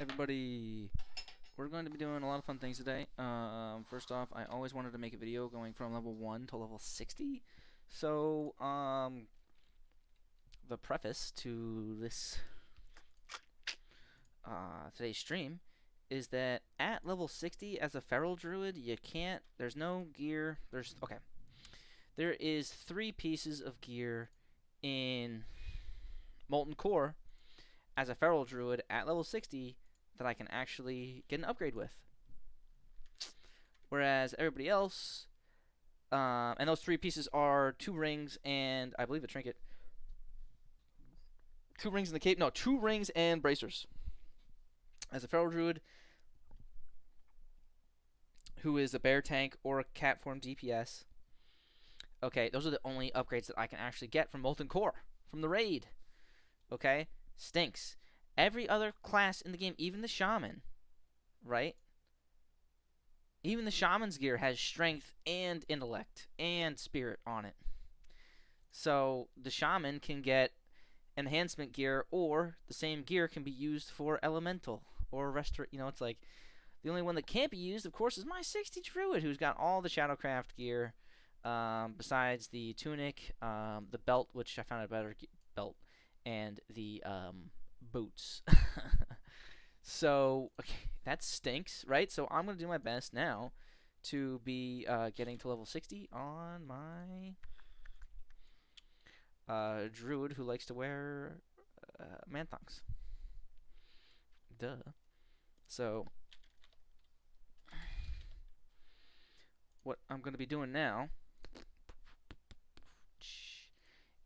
Everybody, we're going to be doing a lot of fun things today. First off, I always wanted to make a video going from level 1 to level 60. So, the preface to this today's stream is that at level 60 as a feral druid, you can't, there's no gear, there is 3 pieces of gear in Molten Core as a feral druid at level 60 that I can actually get an upgrade with. Whereas everybody else, and those 3 pieces are 2 rings and I believe a trinket. 2 rings in the cape, no, 2 rings and bracers. As a feral druid who is a bear tank or a cat form DPS, okay, those are the only upgrades that I can actually get from Molten Core, from the raid. Okay, stinks. Every other class in the game, even the shaman, right? Even the shaman's gear has strength and intellect and spirit on it. So the shaman can get enhancement gear, or the same gear can be used for elemental or restore. You know, it's like the only one that can't be used, of course, is my 60 druid, who's got all the Shadowcraft gear, besides the tunic, the belt, which I found a better belt, and the boots. So, okay, that stinks, right? So I'm going to do my best now to be getting to level 60 on my druid who likes to wear man-thongs. Duh. So, what I'm going to be doing now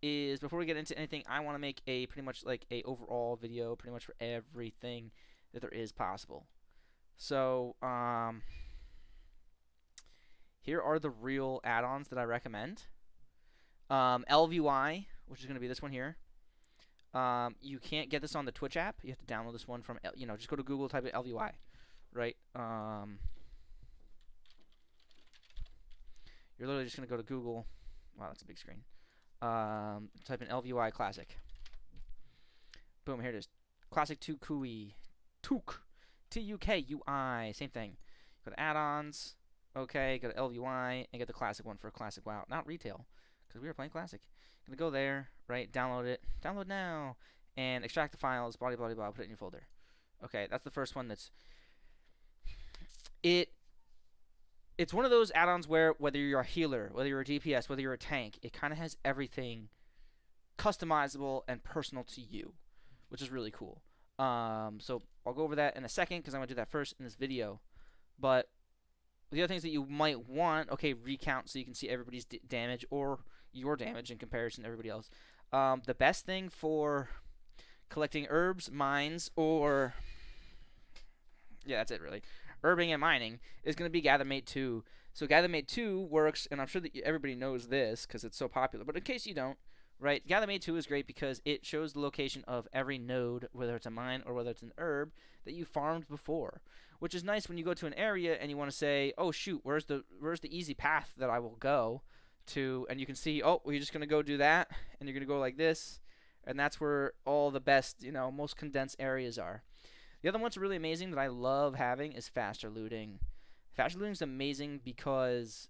is, before we get into anything, I want to make a pretty much like a overall video pretty much for everything that there is possible. So, here are the real add-ons that I recommend. ELVUI, which is going to be this one here. You can't get this on the Twitch app. You have to download this one from, just go to Google, type in ELVUI, right? You're literally just going to go to Google. Wow, that's a big screen. Type in ELVUI Classic. Boom, here it is. Classic Tukui. T-U-K-U-I. Same thing. Go to add-ons. Okay, go to ELVUI and get the classic one for classic WoW. Not retail, because we were playing classic. Gonna go there, right? Download it. Download now. And extract the files. Blah, blah, blah. Put it in your folder. Okay, that's the first one. It's one of those add-ons where, whether you're a healer, whether you're a DPS, whether you're a tank, it kind of has everything customizable and personal to you, which is really cool. So I'll go over that in a second, because I'm going to do that first in this video. But the other things that you might want, okay, recount so you can see everybody's damage or your damage in comparison to everybody else. The best thing for collecting herbs, mines, or... yeah, that's it, really. Herbing and mining is going to be Gathermate 2. So Gathermate 2 works, and I'm sure that everybody knows this because it's so popular, but in case you don't, right, Gathermate 2 is great because it shows the location of every node, whether it's a mine or whether it's an herb, that you farmed before, which is nice when you go to an area and you want to say, oh shoot, where's the easy path that I will go to, and you can see, oh, well, you're just going to go do that, and you're going to go like this, and that's where all the best, most condensed areas are. The other one that's really amazing that I love having is faster looting. Faster looting is amazing because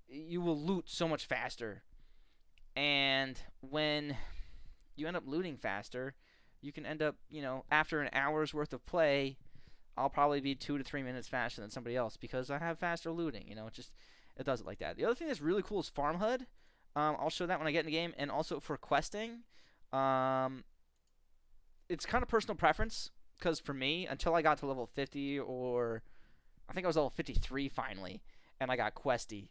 you will loot so much faster. And when you end up looting faster, you can end up, after an hour's worth of play, I'll probably be 2 to 3 minutes faster than somebody else because I have faster looting. It does it like that. The other thing that's really cool is Farm HUD. I'll show that when I get in the game. And also for questing, it's kind of personal preference. Because for me, until I got to level 50, or I think I was level 53 finally, and I got questy.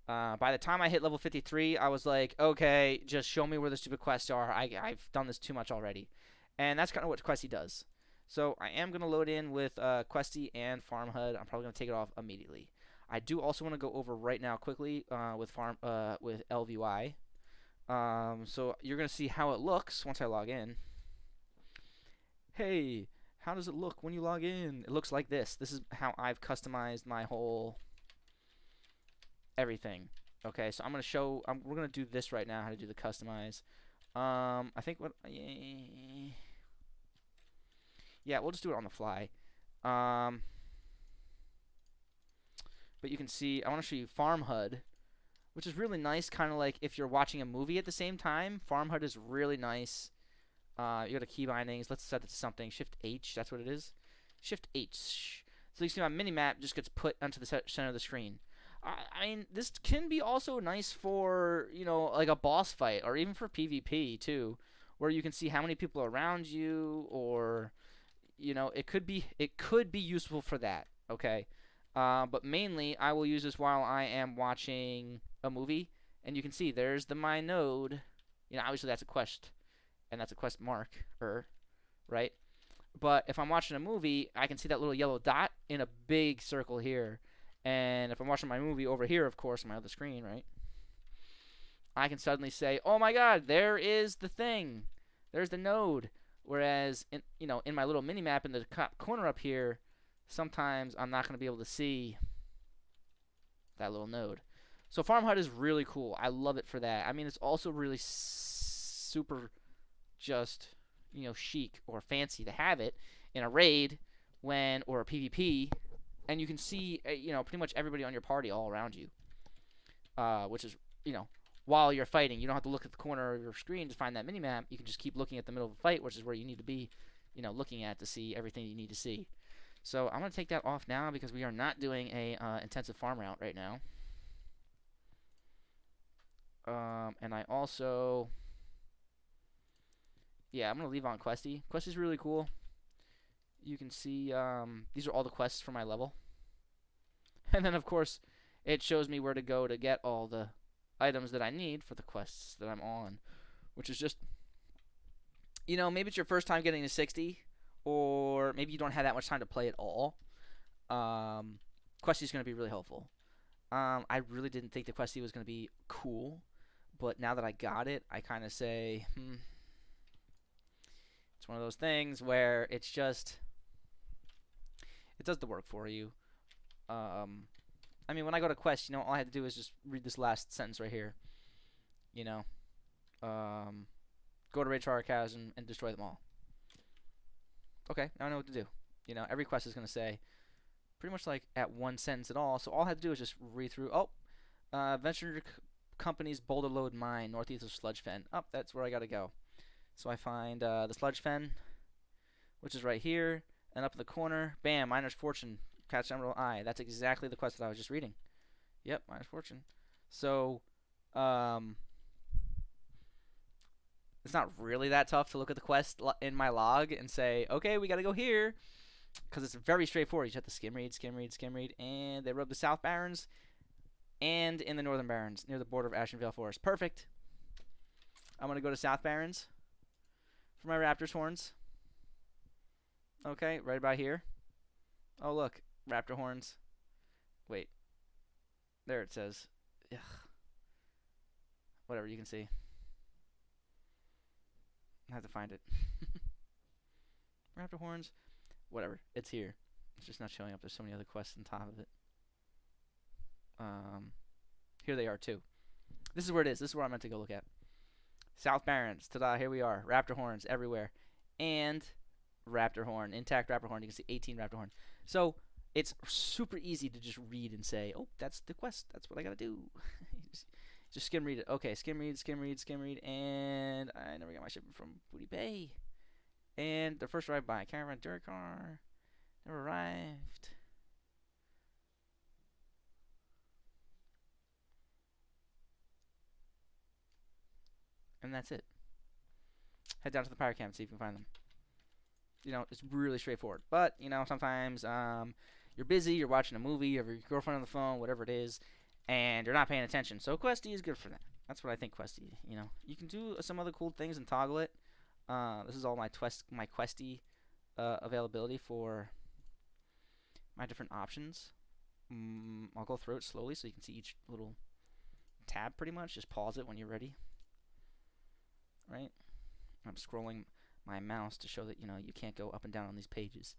By the time I hit level 53, I was like, okay, just show me where the stupid quests are. I've done this too much already. And that's kind of what questy does. So I am going to load in with questy and farm HUD. I'm probably going to take it off immediately. I do also want to go over right now quickly with ELVUI. So you're going to see how it looks once I log in. Hey, how does it look when you log in? It looks like this. This is how I've customized my whole everything. Okay, so I'm going to show, we're going to do this right now, how to do the customize. I think what, Yeah, we'll just do it on the fly. Um, but you can see, I want to show you Farm HUD, which is really nice, kind of like if you're watching a movie at the same time. Farm HUD is really nice. You go to key bindings. Let's set it to something. Shift H, that's what it is. Shift H. So you see my mini map just gets put onto the center of the screen. I mean, this can be also nice for, you know, like a boss fight, or even for PvP too, where you can see how many people are around you, or, you know, it could be useful for that. Okay, but mainly I will use this while I am watching a movie, and you can see there's the my node. You know, obviously that's a quest, and that's a quest marker, right? But if I'm watching a movie, I can see that little yellow dot in a big circle here. And if I'm watching my movie over here, of course, on my other screen, right? I can suddenly say, "Oh my God, there is the thing. There's the node." Whereas, in my little mini map in the top corner up here, sometimes I'm not going to be able to see that little node. So Farm HUD is really cool. I love it for that. I mean, it's also really super just, chic or fancy to have it in a raid or a PvP, and you can see, pretty much everybody on your party all around you, which is, while you're fighting, you don't have to look at the corner of your screen to find that minimap. You can just keep looking at the middle of the fight, which is where you need to be, looking at to see everything you need to see. So I'm going to take that off now because we are not doing a intensive farm route right now. And I also, I'm going to leave on Questy. Questy's really cool. You can see these are all the quests for my level. And then, of course, it shows me where to go to get all the items that I need for the quests that I'm on, which is just, maybe it's your first time getting to 60, or maybe you don't have that much time to play at all. Questy's going to be really helpful. I really didn't think the Questy was going to be cool, but now that I got it, I kind of say, it's one of those things where it's just, it does the work for you. I mean, when I go to quest, all I had to do is just read this last sentence right here. Go to Raid Chasm and destroy them all. Okay, now I know what to do. Every quest is going to say pretty much like at one sentence at all. So all I had to do is just read through. Venture Company's Boulder Load Mine, northeast of Sludge Fen. That's where I got to go. So I find the Sludge Fen, which is right here, and up in the corner, bam, Miner's Fortune. Catch Emerald Eye. That's exactly the quest that I was just reading. Yep, Miner's Fortune. So, it's not really that tough to look at the quest in my log and say, okay, we got to go here, because it's very straightforward. You just have to skim read, and they rub the South Barrens and in the Northern Barrens near the border of Ashenvale Forest. Perfect. I'm going to go to South Barrens for my Raptor's Horns. Okay, right about here. Oh, look. Raptor horns. Wait. There it says. Ugh. Whatever, you can see. I have to find it. Raptor horns. Whatever. It's here. It's just not showing up. There's so many other quests on top of it. Here they are, too. This is where it is. This is where I meant to go look at. South Barrens. Ta-da, here we are. Raptor horns everywhere. And Raptor horn. Intact Raptor horn. You can see 18 Raptor horn. So, it's super easy to just read and say, oh, that's the quest. That's what I gotta do. just skim read it. Okay, skim read, and I never got my shipment from Booty Bay. And the first arrived by caravan dirt car. Never arrived. And that's it. Head down to the pirate camp and see if you can find them. It's really straightforward. But, sometimes you're busy, you're watching a movie, you have your girlfriend on the phone, whatever it is, and you're not paying attention. So Questy is good for that. That's what I think Questy, You can do some other cool things and toggle it. This is all my Questy availability for my different options. I'll go through it slowly so you can see each little tab pretty much. Just pause it when you're ready. Right? I'm scrolling my mouse to show that, you can't go up and down on these pages.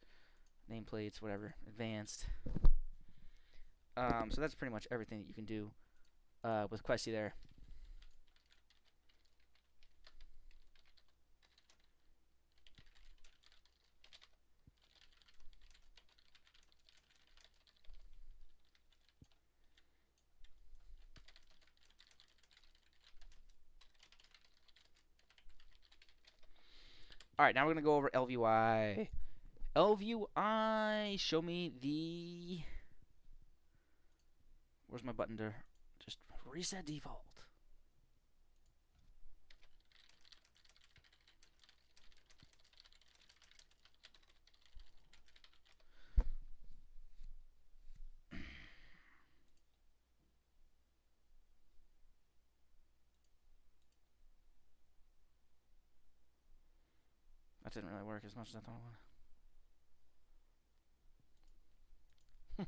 Nameplates, whatever, advanced. So that's pretty much everything that you can do with Questy there. All right, now we're gonna go over ELVUI. ELVUI, show me the. Where's my button to just reset default? That didn't really work as much as I thought it would.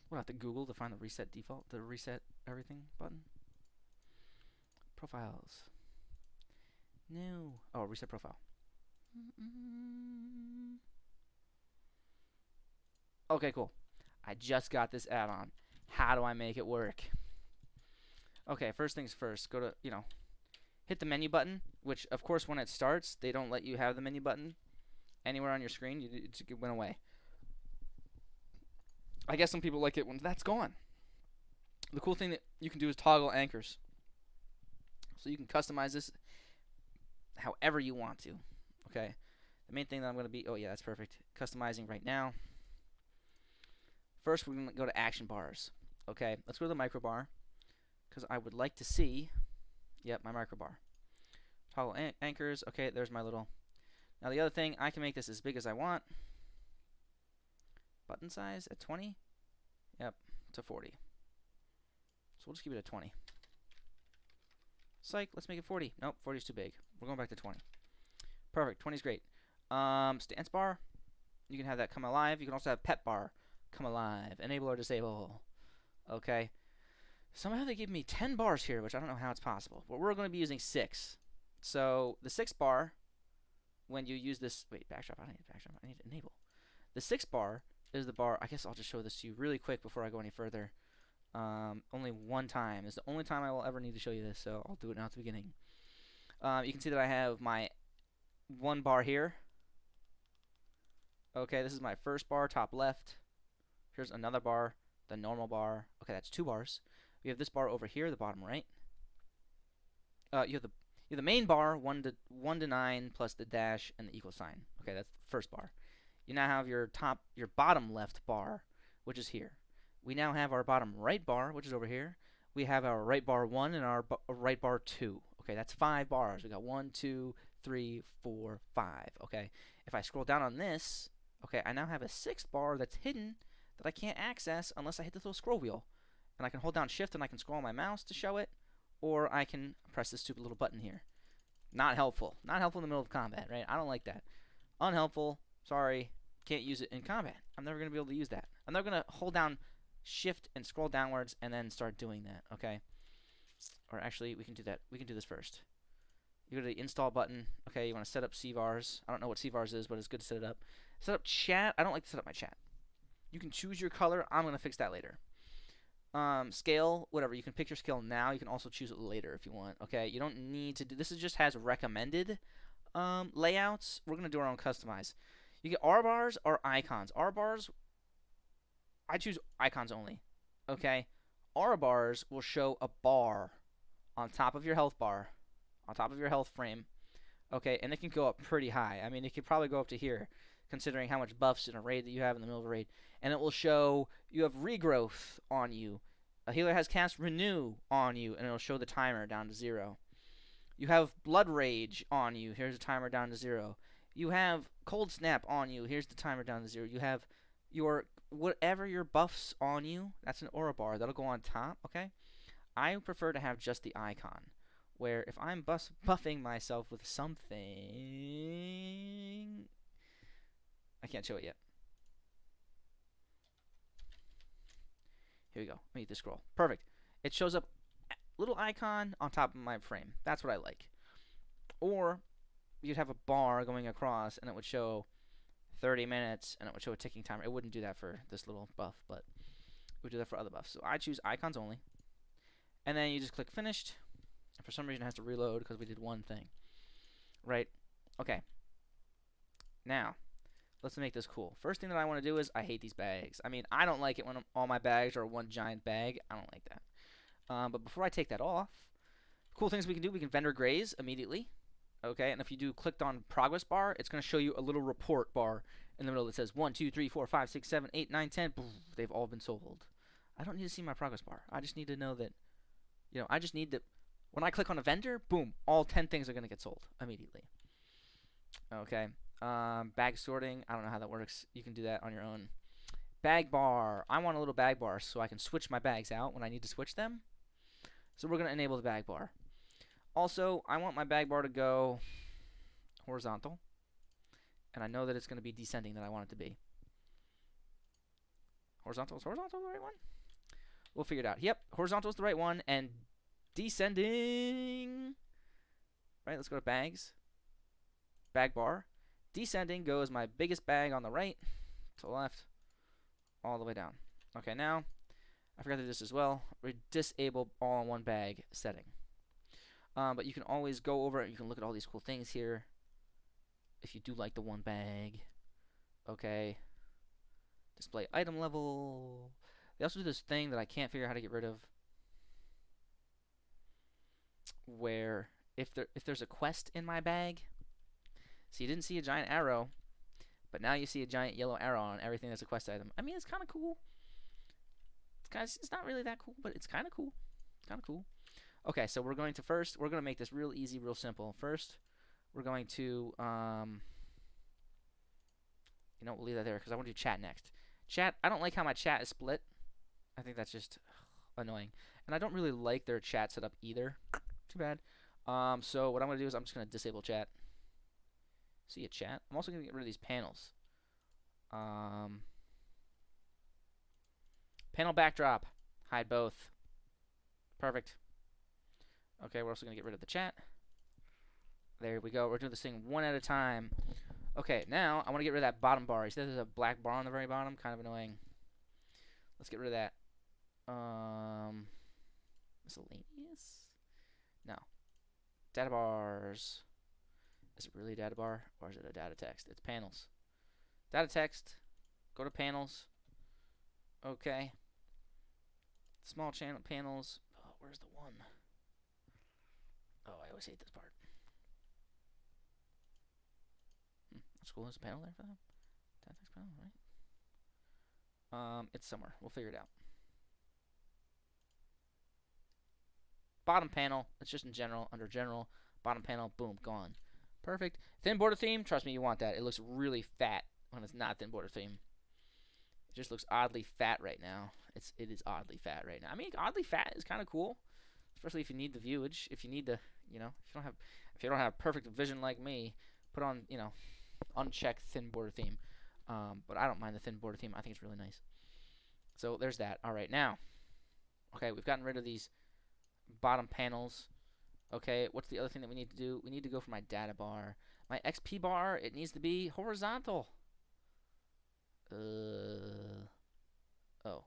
We'll have to Google to find the reset default, the reset everything button. Profiles. New. Oh, reset profile. Okay, cool. I just got this add-on. How do I make it work? Okay, first things first. Go to, hit the menu button, which, of course, when it starts, they don't let you have the menu button anywhere on your screen. It went away. I guess some people like it when that's gone. The cool thing that you can do is toggle anchors. So you can customize this however you want to. Okay. The main thing that I'm going to be, oh yeah, that's perfect. Customizing right now. First, we're going to go to action bars. Okay. Let's go to the micro bar because I would like to see, yep, my micro bar. Toggle anchors. Okay, there's my little. Now the other thing, I can make this as big as I want. Button size at 20. Yep, to 40. So we'll just keep it at 20. Psych, let's make it 40. Nope, 40 is too big. We're going back to 20. Perfect, 20 is great. Stance bar, you can have that come alive. You can also have pet bar come alive. Enable or disable. Okay. Somehow they give me 10 bars here, which I don't know how it's possible. But we're going to be using 6. So the 6 bar, when you use this, wait, backdrop, I need backdrop, I need to enable. The 6 bar is the bar, I guess I'll just show this to you really quick before I go any further. Only one time. It's the only time I will ever need to show you this, so I'll do it now at the beginning. You can see that I have my 1 bar here. Okay, this is my first bar, top left. Here's another bar, the normal bar. Okay, that's 2 bars. We have this bar over here, the bottom right. You have the main bar, 1 to 9 plus the dash and the equal sign. Okay, that's the first bar. You now have your bottom left bar, which is here. We now have our bottom right bar, which is over here. We have our right bar 1 and our right bar 2. Okay, that's 5 bars. We got 1, 2, 3, 4, 5. Okay, if I scroll down on this, okay, I now have a 6th bar that's hidden that I can't access unless I hit this little scroll wheel. And I can hold down shift and I can scroll on my mouse to show it, or I can press this stupid little button here. Not helpful. Not helpful in the middle of combat, right? I don't like that. Unhelpful. Sorry. Can't use it in combat. I'm never going to be able to use that. I'm never going to hold down shift and scroll downwards and then start doing that, okay? Or actually, we can do that. We can do this first. You go to the install button. Okay, you want to set up CVARs. I don't know what CVARs is, but it's good to set it up. Set up chat. I don't like to set up my chat. You can choose your color. I'm going to fix that later. Scale, whatever. You can pick your scale now. You can also choose it later if you want. Okay, you don't need to do this. Is just has recommended layouts. We're going to do our own customize. You get R bars or icons. R bars, I choose icons only. Okay, R bars will show a bar on top of your health bar, on top of your health frame. Okay, and it can go up pretty high. I mean, it could probably go up to here, considering how much buffs in a raid that you have in the middle of a raid. And it will show you have regrowth on you. A healer has cast renew on you, and it'll show the timer down to 0. You have blood rage on you. Here's the timer down to 0. You have cold snap on you. Here's the timer down to 0. You have your whatever your buffs on you. That's an aura bar. That'll go on top. Okay. I prefer to have just the icon, where if I'm buffing myself with something, I can't show it yet. Here we go. Let me hit the scroll. Perfect. It shows up little icon on top of my frame. That's what I like. Or you'd have a bar going across and it would show 30 minutes and it would show a ticking timer. It wouldn't do that for this little buff, but it would do that for other buffs. So I choose icons only. And then you just click finished. And for some reason it has to reload because we did one thing. Right? Okay. Now, let's make this cool. First thing that I want to do is I hate these bags. I mean, I don't like it when all my bags are one giant bag. I don't like that. But before I take that off, cool things we can do, we can vendor graze immediately. Okay, and if you do clicked on progress bar, it's going to show you a little report bar in the middle that says 1, 2, 3, 4, 5, 6, 7, 8, 9, 10. Boom, they've all been sold. I don't need to see my progress bar. I just need to know that, I just need that when I click on a vendor, boom, all 10 things are going to get sold immediately. Okay, bag sorting, I don't know how that works. You can do that on your own. Bag bar, I want a little bag bar so I can switch my bags out when I need to switch them. So we're going to enable the bag bar. Also, I want my bag bar to go horizontal. And I know that it's going to be descending that I want it to be. Horizontal, is horizontal the right one? We'll figure it out. Yep, horizontal is the right one. And descending. Right, let's go to bags. Bag bar. Descending goes my biggest bag on the right to the left, all the way down. Okay, now, I forgot to do this as well. We disable all in one bag setting. But you can always go over it. You can look at all these cool things here. If you do like the one bag. Okay. Display item level. They also do this thing that I can't figure out how to get rid of. Where if there's a quest in my bag. So you didn't see a giant arrow. But now you see a giant yellow arrow on everything that's a quest item. I mean, it's kind of cool. It's not really that cool, but it's kind of cool. It's kind of cool. Okay, so we're going to make this real easy, real simple. First, we're going to, we'll leave that there because I want to do chat next. Chat, I don't like how my chat is split. I think that's just annoying. And I don't really like their chat setup either. Too bad. So what I'm going to do is I'm just going to disable chat. See ya, chat. I'm also going to get rid of these panels. Panel backdrop. Hide both. Perfect. Okay, we're also going to get rid of the chat. There we go. We're doing this thing one at a time. Okay, now I want to get rid of that bottom bar. You see there's a black bar on the very bottom? Kind of annoying. Let's get rid of that. Miscellaneous? No. Data bars. Is it really a data bar? Or is it a data text? It's panels. Data text. Go to panels. Okay. Small channel panels. Oh, where's the one? Oh, I always hate this part. That's cool. There's a panel there for them. Data text panel, right? It's somewhere. We'll figure it out. Bottom panel. It's just in general. Under general. Bottom panel. Boom. Gone. Perfect. Thin border theme. Trust me, you want that. It looks really fat when it's not thin border theme. It just looks oddly fat right now. It is oddly fat right now. I mean, oddly fat is kind of cool, especially if you need the viewage. If you need to, if you don't have perfect vision like me, put on, uncheck thin border theme. But I don't mind the thin border theme. I think it's really nice. So there's that. All right, now, okay, we've gotten rid of these bottom panels. Okay, what's the other thing that we need to do? We need to go for my data bar. My XP bar, it needs to be horizontal. Oh.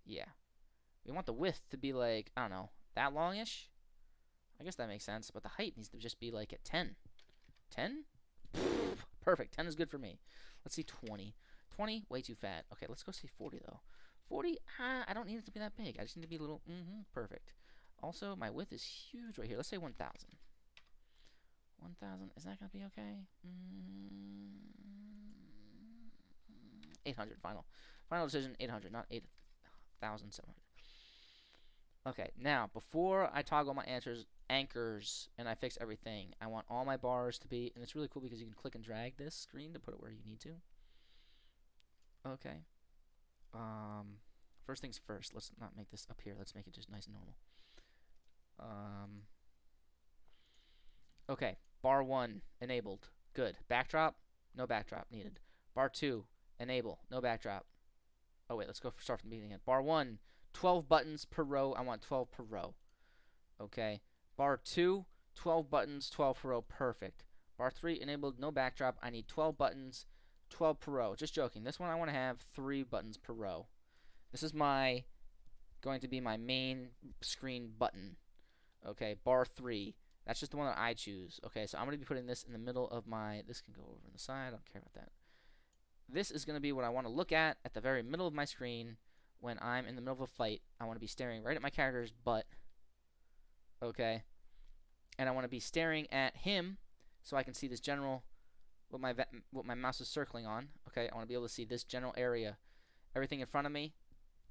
Yeah. We want the width to be like, I don't know, that longish? I guess that makes sense, but the height needs to just be like at 10. 10? Perfect. 10 is good for me. Let's see 20. 20, way too fat. Okay, let's go see 40 though. 40, I don't need it to be that big. I just need to be a little, perfect. Also, my width is huge right here. Let's say 1,000. 1,000, is that going to be okay? 800, final decision, 800, not 8,700. Okay, now, before I toggle my anchors and I fix everything, I want all my bars to be, and it's really cool because you can click and drag this screen to put it where you need to. Okay. First things first, let's not make this up here. Let's make it just nice and normal. Okay, bar 1 enabled. Good. Backdrop, no backdrop needed. Bar 2 enable, no backdrop. Oh wait, let's go start from the beginning again. Bar 1, 12 buttons per row. I want 12 per row. Okay. Bar 2, 12 buttons, 12 per row. Perfect. Bar 3 enabled, no backdrop. I need 12 buttons, 12 per row. Just joking. This one I want to have 3 buttons per row. This is going to be my main screen button. Okay, bar 3. That's just the one that I choose. Okay, so I'm going to be putting this in the middle of my... This can go over on the side. I don't care about that. This is going to be what I want to look at the very middle of my screen when I'm in the middle of a fight. I want to be staring right at my character's butt. Okay. and I want to be staring at him so I can see this general, what my mouse is circling on. Okay, I want to be able to see this general area, everything in front of me,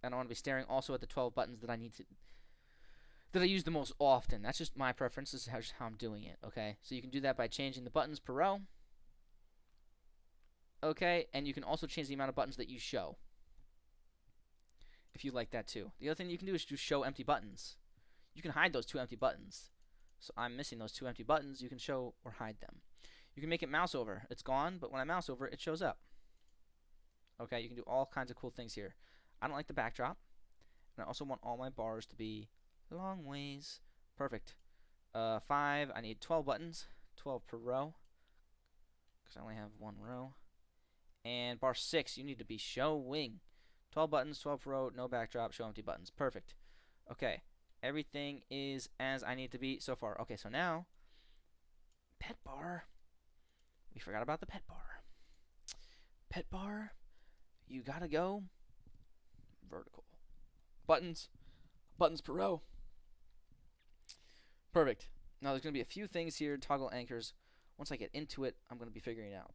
and I want to be staring also at the 12 buttons that I use the most often. That's just my preference. This is how I'm doing it. Okay, so you can do that by changing the buttons per row. Okay, and you can also change the amount of buttons that you show, if you like that too. The other thing you can do is just show empty buttons. You can hide those 2 empty buttons. So I'm missing those 2 empty buttons. You can show or hide them. You can make it mouse over. It's gone, but when I mouse over, it shows up. Okay, you can do all kinds of cool things here. I don't like the backdrop, and I also want all my bars to be long ways. Perfect. 5, I need 12 buttons, 12 per row, because I only have 1 row. And bar 6, you need to be showing 12 buttons, 12 per row, no backdrop, show empty buttons. Perfect. Okay, everything is as I need to be so far. Okay, so now, pet bar. We forgot about the pet bar. Pet bar, you gotta go vertical. Buttons per row. Perfect. Now there's going to be a few things here, toggle anchors. Once I get into it, I'm going to be figuring it out.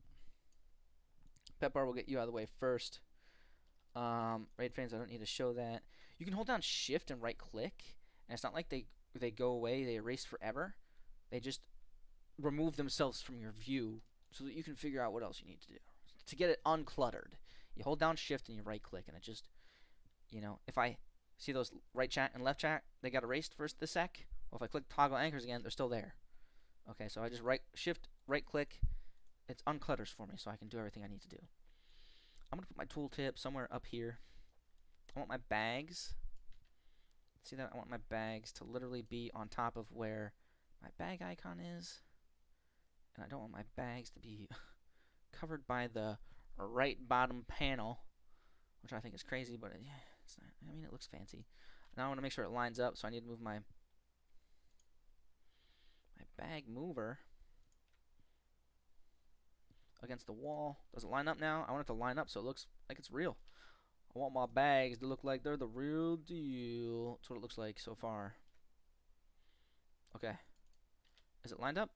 Pet bar will get you out of the way first. Raid frames, I don't need to show that. You can hold down shift and right click, and it's not like they go away, they erase forever. They just remove themselves from your view so that you can figure out what else you need to do. To get it uncluttered, you hold down shift and you right click, and it just, if I see those right chat and left chat, they got erased for the sec. Well, if I click toggle anchors again, they're still there. Okay, so I just shift, right click. It's unclutters for me, so I can do everything I need to do. I'm going to put my tooltip somewhere up here. I want my bags. See that? I want my bags to literally be on top of where my bag icon is. And I don't want my bags to be covered by the right bottom panel, which I think is crazy, but yeah, it's not. I mean, it looks fancy. Now I want to make sure it lines up, so I need to move my bag mover against the wall. Does it line up now? I want it to line up so it looks like it's real. I want my bags to look like they're the real deal. That's what it looks like so far. Okay. Is it lined up?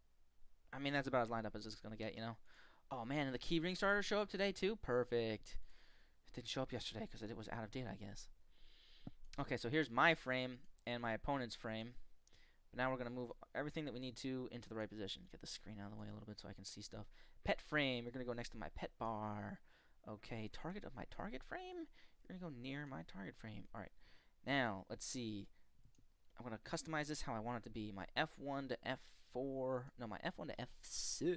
I mean, that's about as lined up as it's going to get, Oh, man, and the keyring starter show up today, too? Perfect. It didn't show up yesterday because it was out of date, I guess. Okay, so here's my frame and my opponent's frame. But now we're going to move everything that we need to into the right position. Get the screen out of the way a little bit so I can see stuff. Pet frame. You're going to go next to my pet bar. Okay, target of my target frame. You're going to go near my target frame. All right. Now, let's see. I'm going to customize this how I want it to be. My F1 to F4. No, my F1 to F6.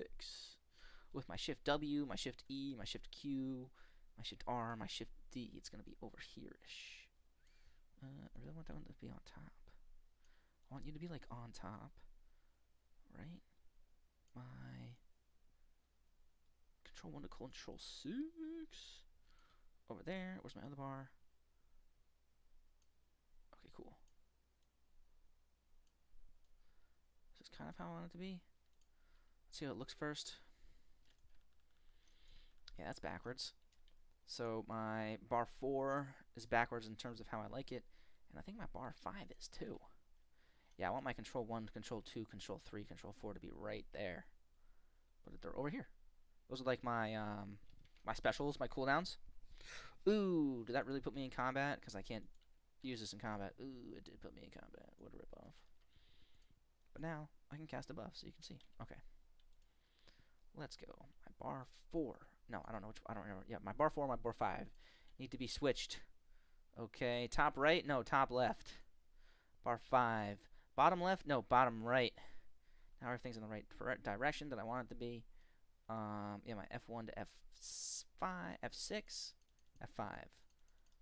With my Shift W, my Shift E, my Shift Q, my Shift R, my Shift D. It's going to be over here-ish. I really want that one to be on top. I want you to be like on top, right? My control 1 to control 6 over there. Where's my other bar? Okay, cool. This is kind of how I want it to be. Let's see how it looks first. Yeah, that's backwards. So my bar 4 is backwards in terms of how I like it, and I think my bar 5 is too. Yeah, I want my control 1, control 2, control 3, control 4 to be right there. But they're over here. Those are like my my specials, my cooldowns. Ooh, did that really put me in combat? Because I can't use this in combat. Ooh, it did put me in combat. What a ripoff. But now I can cast a buff so you can see. Okay. Let's go. My bar 4. No, I don't know which. I don't remember. Yeah, my bar 4, my bar 5 need to be switched. Okay, top right? No, top left. Bar 5. Bottom left? No, bottom right. Now everything's in the right direction that I want it to be. Yeah, my F1 to F5, F6, F5.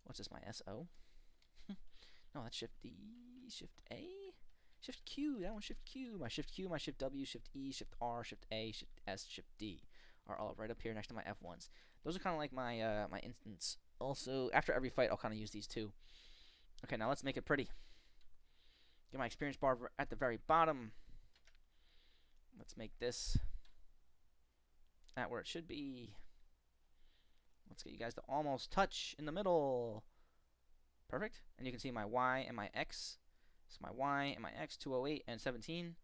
What's this, my SO? No, that's Shift D, Shift A, Shift Q. That one's Shift Q. My Shift Q, my Shift W, Shift E, Shift R, Shift A, Shift S, Shift D are all right up here next to my F1s. Those are kind of like my my instants. Also, after every fight, I'll kind of use these too. Okay, now let's make it pretty. Get my experience bar at the very bottom. Let's make this at where it should be. Let's get you guys to almost touch in the middle. Perfect. And you can see my Y and my X. So my Y and my X, 208 and 17.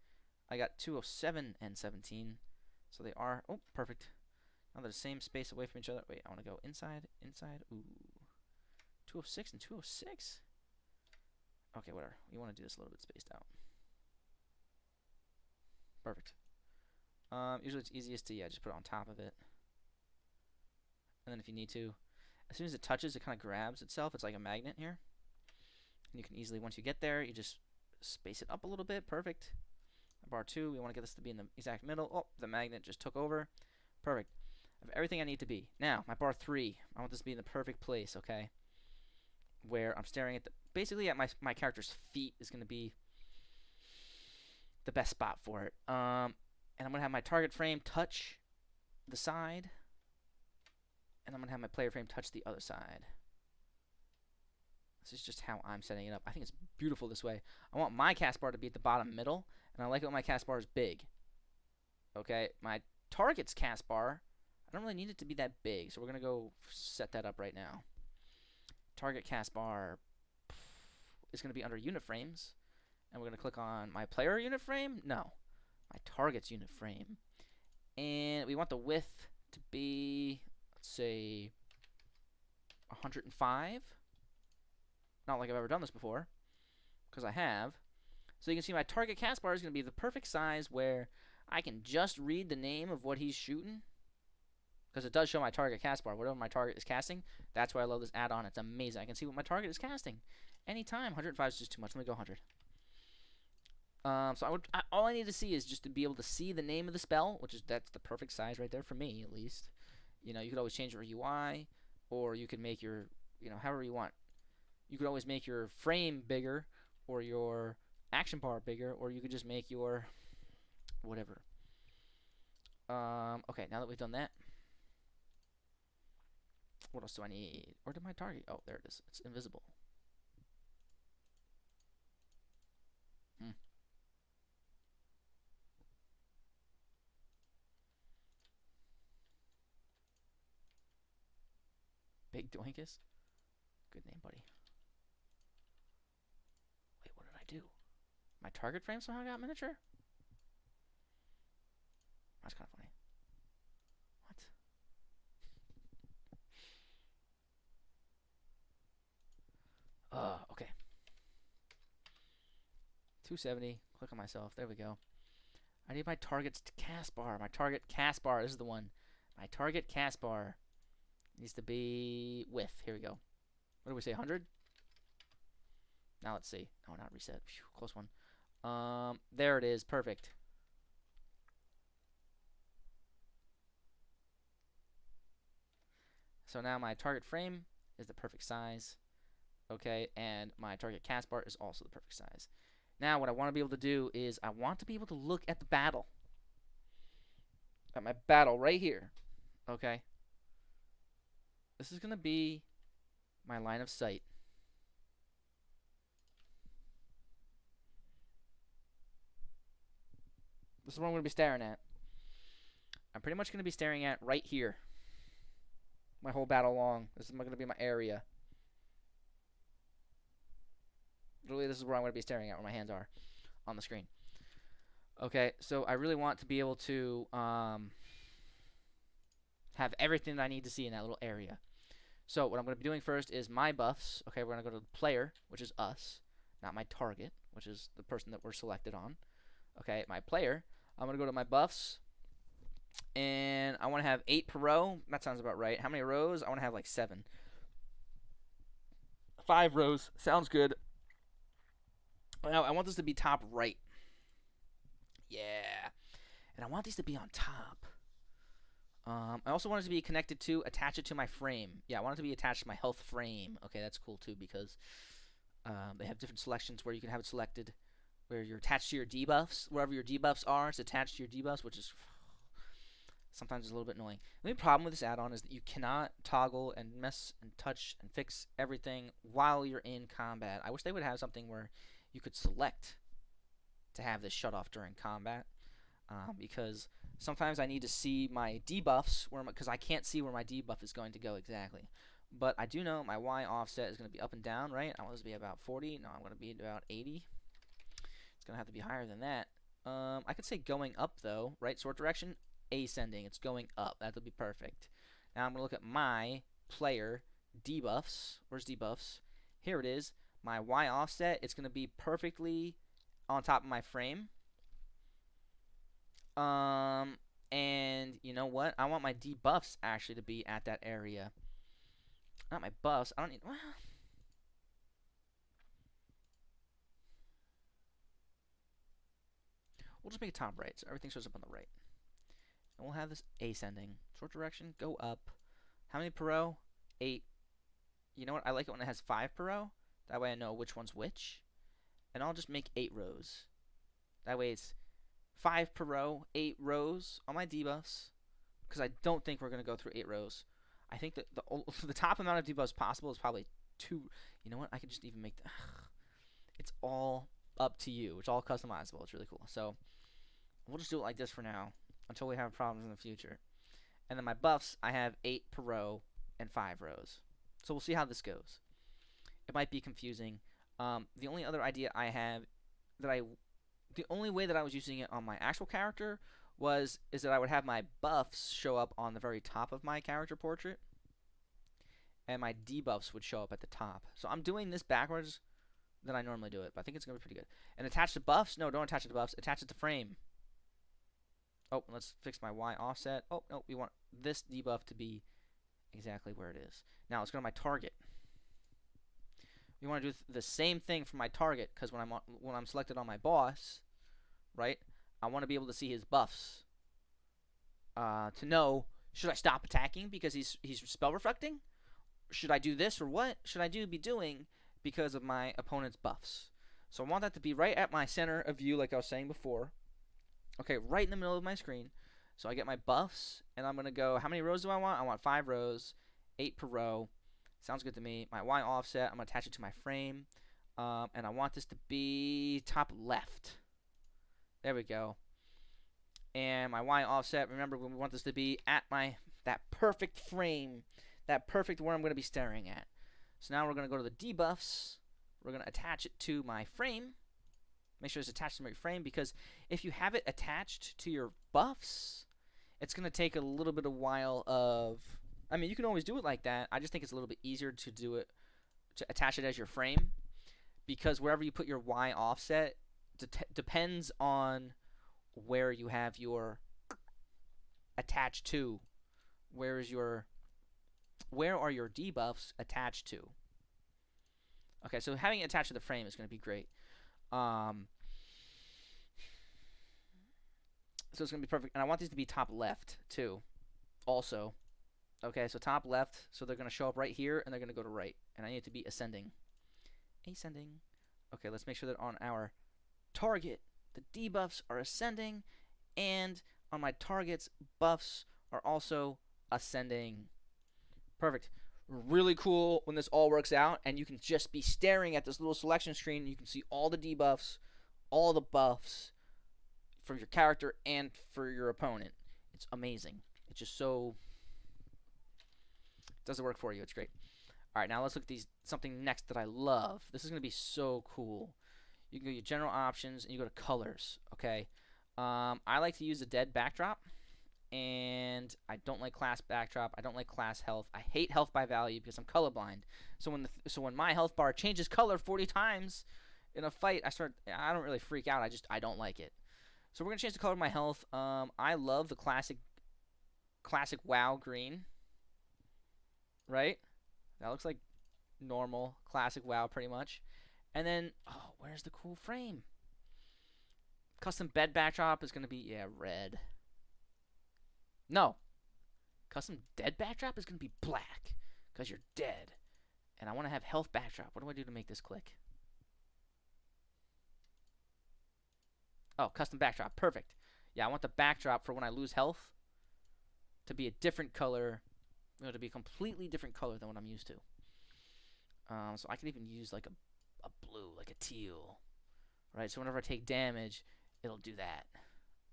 I got 207 and 17. So they are, oh, perfect. Now they're the same space away from each other. Wait, I want to go inside, inside. Ooh. 206 and 206? Okay, whatever. We want to do this a little bit spaced out. Perfect. Usually it's easiest to, yeah, just put it on top of it. And then if you need to, as soon as it touches, it kind of grabs itself. It's like a magnet here. And you can easily, once you get there, you just space it up a little bit. Perfect. Bar 2, we want to get this to be in the exact middle. Oh, the magnet just took over. Perfect. I have everything I need to be. Now, my bar 3, I want this to be in the perfect place, okay? Where I'm staring at the, basically at my character's feet is going to be the best spot for it. And I'm going to have my target frame touch the side. And I'm going to have my player frame touch the other side. This is just how I'm setting it up. I think it's beautiful this way. I want my cast bar to be at the bottom middle. And I like it when my cast bar is big. Okay, my target's cast bar, I don't really need it to be that big. So we're going to go set that up right now. Target cast bar is going to be under unit frames. And we're going to click on my player unit frame. No, my target's unit frame. And we want the width to be, let's say, 105. Not like I've ever done this before, because I have. So you can see my target cast bar is going to be the perfect size where I can just read the name of what he's shooting. Because it does show my target cast bar. Whatever my target is casting, that's why I love this add-on. It's amazing. I can see what my target is casting anytime. 105 is just too much. Let me go 100. So all I need to see is just to be able to see the name of the spell, that's the perfect size right there for me, at least. You know, you could always change your UI, or you could make your, however you want. You could always make your frame bigger, or your action bar bigger, or you could just make your whatever. Okay, now that we've done that, what else do I need? Where did my target? Oh, there it is. It's invisible. Big Doinkus? Good name, buddy. Wait, what did I do? My target frame somehow got miniature? That's kind of funny. What? Okay. 270. Click on myself. There we go. I need my target's cast bar. My target cast bar. This is the one. My target cast bar needs to be width. Here we go. What do we say? 100? Now let's see. Oh, not reset. Phew, close one. There it is. Perfect. So now my target frame is the perfect size. Okay, and my target cast bar is also the perfect size. Now what I want to be able to do is I want to be able to look at the battle. At my battle right here. Okay. This is going to be my line of sight. This is what I'm going to be staring at. I'm pretty much going to be staring at right here. My whole battle long. This is going to be my area. Literally, this is where I'm going to be staring at, where my hands are on the screen. Okay, so I really want to be able to have everything that I need to see in that little area. So what I'm going to be doing first is my buffs. Okay, we're going to go to the player, which is us, not my target, which is the person that we're selected on. Okay, my player. I'm going to go to my buffs, and I want to have 8 per row. That sounds about right. How many rows? I want to have like 7. 5 rows. Sounds good. Now, I want this to be top right. Yeah. And I want these to be on top. I also want it to be connected to, attach it to my frame. Yeah, I want it to be attached to my health frame. Okay, that's cool too, because they have different selections where you can have it selected where you're attached to your debuffs. Wherever your debuffs are, it's attached to your debuffs, which is sometimes a little bit annoying. The only problem with this add-on is that you cannot toggle and mess and touch and fix everything while you're in combat. I wish they would have something where you could select to have this shut off during combat, because sometimes I need to see my debuffs because I can't see where my debuff is going to go exactly. But I do know my Y offset is going to be up and down, right? I want this to be about 40. No, I'm going to be about 80. It's going to have to be higher than that. I could say going up though, right? Sort direction, ascending. It's going up. That'll be perfect. Now I'm gonna look at my player debuffs. Where's debuffs? Here it is. My Y offset. It's gonna be perfectly on top of my frame. And you know what? I want my debuffs actually to be at that area. Not my buffs. I don't need. Well, we'll just make it top right, so everything shows up on the right. And we'll have this ascending. Sort direction, go up. How many per row? 8. You know what? I like it when it has 5 per row. That way I know which one's which. And I'll just make 8 rows. That way it's 5 per row, 8 rows on my debuffs. Because I don't think we're going to go through 8 rows. I think that the top amount of debuffs possible is probably 2. You know what? I could just even make it's all up to you. It's all customizable. It's really cool. So we'll just do it like this for now until we have problems in the future. And then my buffs, I have 8 per row and 5 rows. So we'll see how this goes. It might be confusing. The only other idea I have the only way that I was using it on my actual character is that I would have my buffs show up on the very top of my character portrait, and my debuffs would show up at the top. So I'm doing this backwards than I normally do it, but I think it's gonna be pretty good. And attach the buffs? No, don't attach it to buffs. Attach it to frame. Oh, let's fix my Y offset. Oh no, we want this debuff to be exactly where it is. Now let's go to my target. We want to do the same thing for my target, because when I'm selected on my boss, right, I want to be able to see his buffs to know, should I stop attacking because he's spell reflecting? Should I do this, or what should I be doing because of my opponent's buffs? So I want that to be right at my center of view, like I was saying before. Okay, right in the middle of my screen. So I get my buffs, and I'm going to go, how many rows do I want? I want 5 rows, 8 per row. Sounds good to me. My Y offset, I'm going to attach it to my frame. And I want this to be top left. There we go. And my Y offset, remember, we want this to be at that perfect frame. That perfect where I'm going to be staring at. So now we're going to go to the debuffs. We're going to attach it to my frame. Make sure it's attached to my frame, because if you have it attached to your buffs, it's going to take a little bit of while of... I mean, you can always do it like that. I just think it's a little bit easier to do it, to attach it as your frame, because wherever you put your Y offset depends on where you have your attached to. Where are your debuffs attached to? Okay, so having it attached to the frame is going to be great. So it's going to be perfect. And I want these to be top left, too, also. Okay, so top left, so they're going to show up right here, and they're going to go to right. And I need it to be ascending. Ascending. Okay, let's make sure that on our target, the debuffs are ascending, and on my target's buffs are also ascending. Perfect. Really cool when this all works out, and you can just be staring at this little selection screen, and you can see all the debuffs, all the buffs for your character and for your opponent. It's amazing. It's just so... does it work for you. It's great. All right, now let's look at something next that I love. This is going to be so cool. You can go to your general options, and you go to colors, okay? I like to use a dead backdrop, and I don't like class backdrop. I don't like class health. I hate health by value because I'm colorblind. So when my health bar changes color 40 times in a fight, I don't really freak out. I don't like it. So we're going to change the color of my health. I love the classic WoW green. Right? That looks like normal, classic WoW pretty much. And then, oh, where's the cool frame? Custom bed backdrop is going to be, yeah, red. No. Custom dead backdrop is going to be black, because you're dead. And I want to have health backdrop. What do I do to make this click? Oh, custom backdrop. Perfect. Yeah, I want the backdrop for when I lose health to be a different color. To be a completely different color than what I'm used to. So I could even use like a blue, like a teal, right? So whenever I take damage, it'll do that.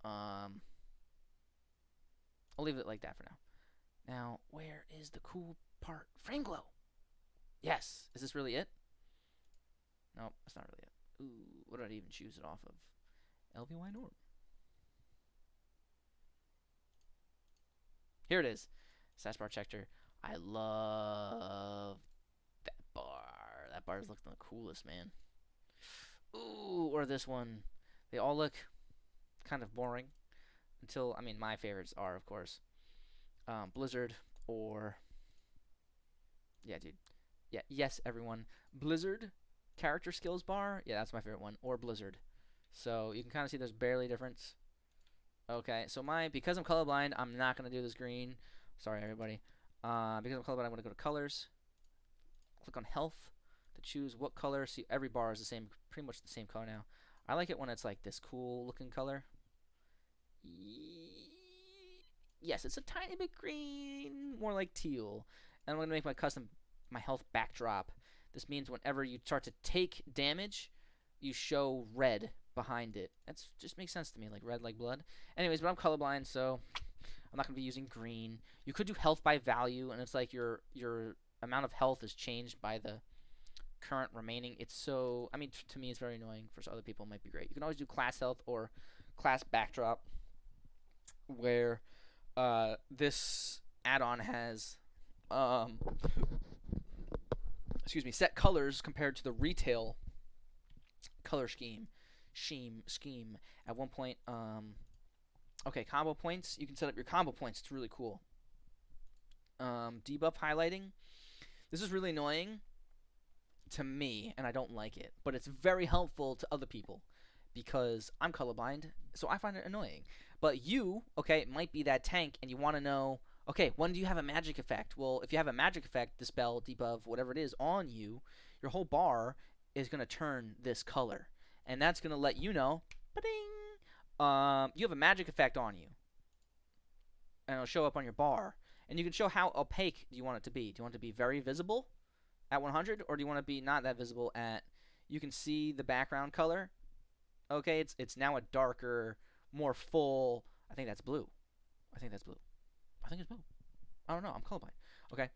I'll leave it like that for now. Now, where is the cool part? Frame glow. Yes. Is this really it? No, that's not really it. Ooh, what did I even choose it off of? ELVUI norm. Here it is. Status bar checker. I love that bar. That bar is looking the coolest, man. Ooh, or this one. They all look kind of boring until, I mean, my favorites are, of course, Blizzard or, yeah, dude. Yeah, yes, everyone. Blizzard character skills bar. Yeah, that's my favorite one. Or Blizzard. So you can kind of see there's barely difference. Okay, so because I'm colorblind, I'm not going to do this green. Sorry, everybody. Because I'm colorblind, I'm going to go to colors. Click on health to choose what color. See, every bar is the same, pretty much the same color now. I like it when it's like this cool looking color. Yes, it's a tiny bit green, more like teal. And I'm going to make my health backdrop. This means whenever you start to take damage, you show red behind it. That just makes sense to me, like red like blood. Anyways, but I'm colorblind, so I'm not going to be using green. You could do health by value, and it's like your amount of health is changed by the current remaining. It's so, I mean, to me it's very annoying. For other people it might be great. You can always do class health or class backdrop, where this add-on has set colors compared to the retail color scheme. At one point, okay, combo points. You can set up your combo points. It's really cool. Debuff highlighting. This is really annoying to me, and I don't like it. But it's very helpful to other people because I'm colorblind, so I find it annoying. But you, okay, might be that tank, and you want to know, okay, when do you have a magic effect? Well, if you have a magic effect, dispel, debuff, whatever it is on you, your whole bar is going to turn this color. And that's going to let you know, ba-ding, you have a magic effect on you. And it'll show up on your bar. And you can show how opaque do you want it to be. Do you want it to be very visible at 100? Or do you want it to be not that visible at, you can see the background color. Okay, it's now a darker, more full, I think that's blue. I think it's blue. I don't know, I'm colorblind. Okay.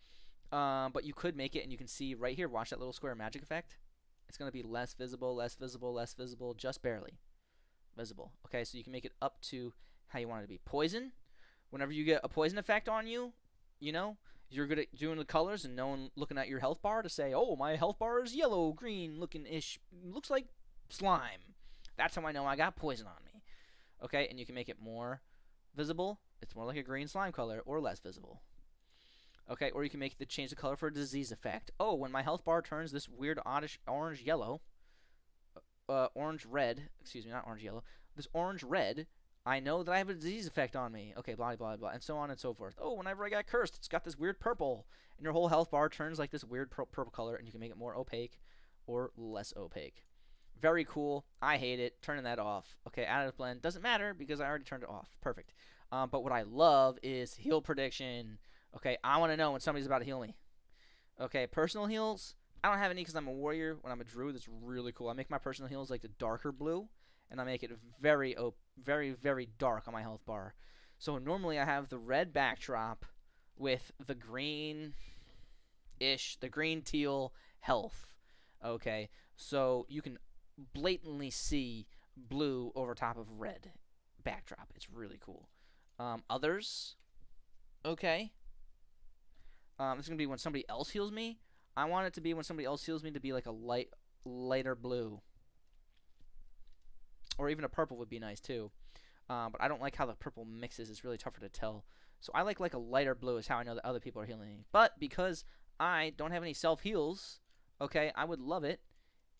But you could make it, and you can see right here, watch that little square magic effect. It's going to be less visible, just barely visible. Okay, so you can make it up to how you want it to be. Poison, whenever you get a poison effect on you, you know, you're good at doing the colors and no one looking at your health bar to say, oh, my health bar is yellow, green looking-ish, looks like slime. That's how I know I got poison on me. Okay, and you can make it more visible. It's more like a green slime color, or less visible. Okay, or you can change the color for a disease effect. Oh, when my health bar turns this weird oddish orange yellow, orange red, excuse me, not orange yellow, this orange red, I know that I have a disease effect on me. Okay, blah blah blah, and so on and so forth. Oh, whenever I got cursed, it's got this weird purple, and your whole health bar turns like this weird purple color, and you can make it more opaque or less opaque. Very cool. I hate it. Turning that off. Okay, additive blend doesn't matter because I already turned it off. Perfect. But what I love is heal prediction. Okay, I want to know when somebody's about to heal me. Okay, personal heals. I don't have any because I'm a warrior. When I'm a druid, it's really cool. I make my personal heals like the darker blue, and I make it very, very dark on my health bar. So normally I have the red backdrop with the green-ish, the green teal health. Okay, so you can blatantly see blue over top of red backdrop. It's really cool. Others. Okay. This is going to be when somebody else heals me. I want it to be when somebody else heals me to be like a lighter blue. Or even a purple would be nice too. But I don't like how the purple mixes. It's really tougher to tell. So I like a lighter blue is how I know that other people are healing me. But because I don't have any self-heals, okay, I would love it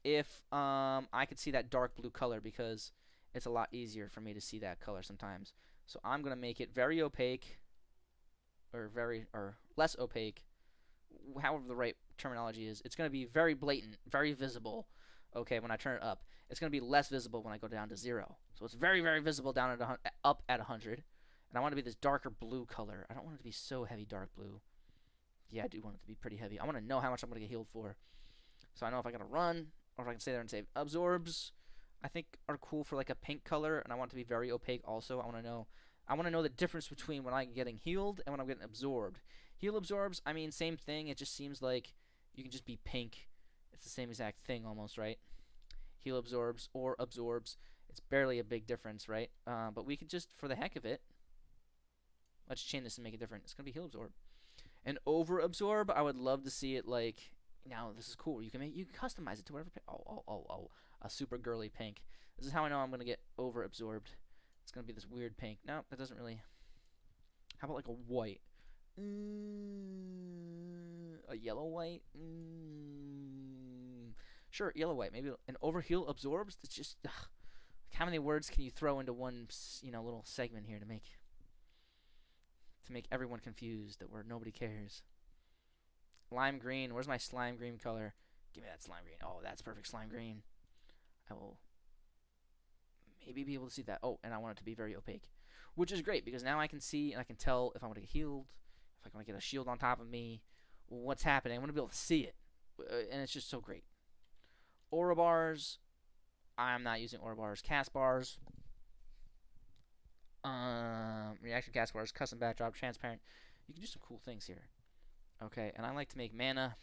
if I could see that dark blue color because it's a lot easier for me to see that color sometimes. So I'm going to make it very opaque or less opaque, however the right terminology is. It's going to be very blatant, very visible, okay, when I turn it up. It's going to be less visible when I go down to 0. So it's very, very visible down at up at 100. And I want it to be this darker blue color. I don't want it to be so heavy dark blue. Yeah, I do want it to be pretty heavy. I want to know how much I'm going to get healed for. So I know if I got to run or if I can stay there and save. Absorbs, I think, are cool for like a pink color, and I want it to be very opaque also. I want to know the difference between when I'm getting healed and when I'm getting absorbed. Heal absorbs, I mean, same thing. It just seems like you can just be pink. It's the same exact thing almost, right? Heal absorbs or absorbs. It's barely a big difference, right? But we could just, for the heck of it, Let's chain this and make it different. It's gonna be heal absorb. And over absorb, I would love to see it like. Now this is cool. You can customize it to whatever. Oh, a super girly pink. This is how I know I'm gonna get over absorbed. It's gonna be this weird pink. No, that doesn't really. How about like a white? A yellow white? Sure, yellow white. Maybe an overheal absorbs. It's just how many words can you throw into one little segment here to make everyone confused that nobody cares. Lime green. Where's my slime green color? Give me that slime green. Oh, that's perfect slime green. I will maybe be able to see that. Oh, and I want it to be very opaque, which is great because now I can see and I can tell if I want to get healed, if I want to get a shield on top of me, what's happening. I want to be able to see it, and it's just so great. Aura bars. I'm not using aura bars. Cast bars. Reaction cast bars. Custom backdrop. Transparent. You can do some cool things here. Okay, and I like to make mana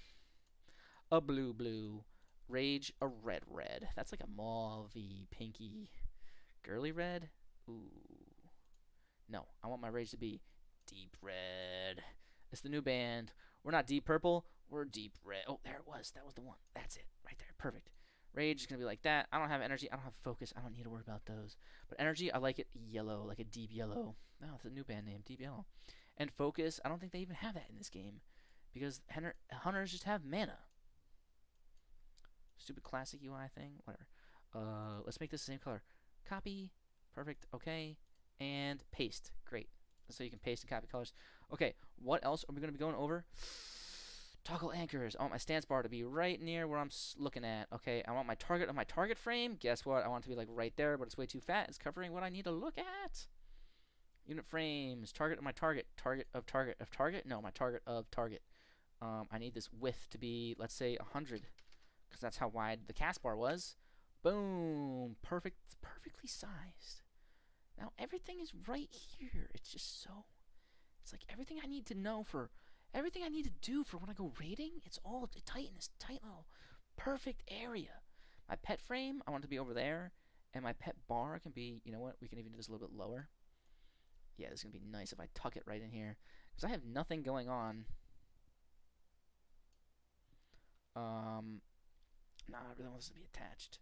a blue. Rage a red. That's like a mauve-y, pinky, girly red. Ooh. No, I want my rage to be deep red. It's the new band. We're not deep purple. We're deep red. Oh, there it was. That was the one. That's it. Right there. Perfect. Rage is going to be like that. I don't have energy. I don't have focus. I don't need to worry about those. But energy, I like it yellow, like a deep yellow. No, it's a new band name, Deep Yellow. And focus, I don't think they even have that in this game. Because hunters just have mana. Stupid classic UI thing. Whatever. Let's make this the same color. Copy. Perfect. Okay. And paste. Great. So you can paste and copy colors. Okay. What else are we going to be going over? Toggle anchors. I want my stance bar to be right near where I'm looking at. Okay. I want my target on my target frame. Guess what? I want it to be like right there, but it's way too fat. It's covering what I need to look at. Unit frames. Target of my target. Target of target of target. No, my target of target. I need this width to be, let's say, 100. Because that's how wide the cast bar was. Boom. Perfect. It's perfectly sized. Now, everything is right here. It's just so... It's like everything I need to know for... Everything I need to do for when I go raiding, it's all tight in this tight little perfect area. My pet frame, I want it to be over there. And my pet bar can be... You know what? We can even do this a little bit lower. Yeah, this is going to be nice if I tuck it right in here. Because I have nothing going on. Nah, I really want this to be attached.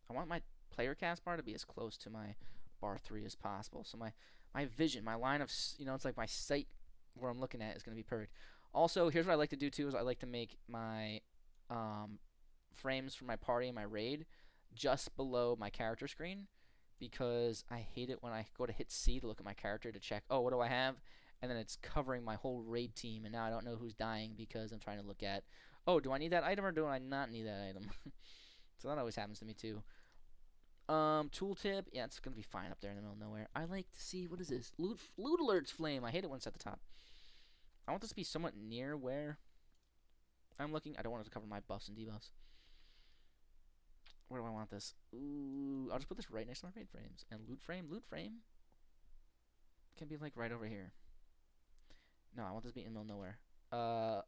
I want my player cast bar to be as close to my bar 3 as possible. So my vision, my line of, it's like my sight where I'm looking at is going to be perfect. Also, here's what I like to do too, is I like to make my frames for my party and my raid just below my character screen. Because I hate it when I go to hit C to look at my character to check, oh, what do I have? And then it's covering my whole raid team, and now I don't know who's dying because I'm trying to look at, oh, do I need that item or do I not need that item? So that always happens to me too. Tooltip, yeah, it's going to be fine up there in the middle of nowhere. I like to see, what is this? Loot alerts flame. I hate it when it's at the top. I want this to be somewhat near where I'm looking. I don't want it to cover my buffs and debuffs. Where do I want this? Ooh, I'll just put this right next to my raid frames. And loot frame can be like right over here. No, I want this to be in the middle of nowhere.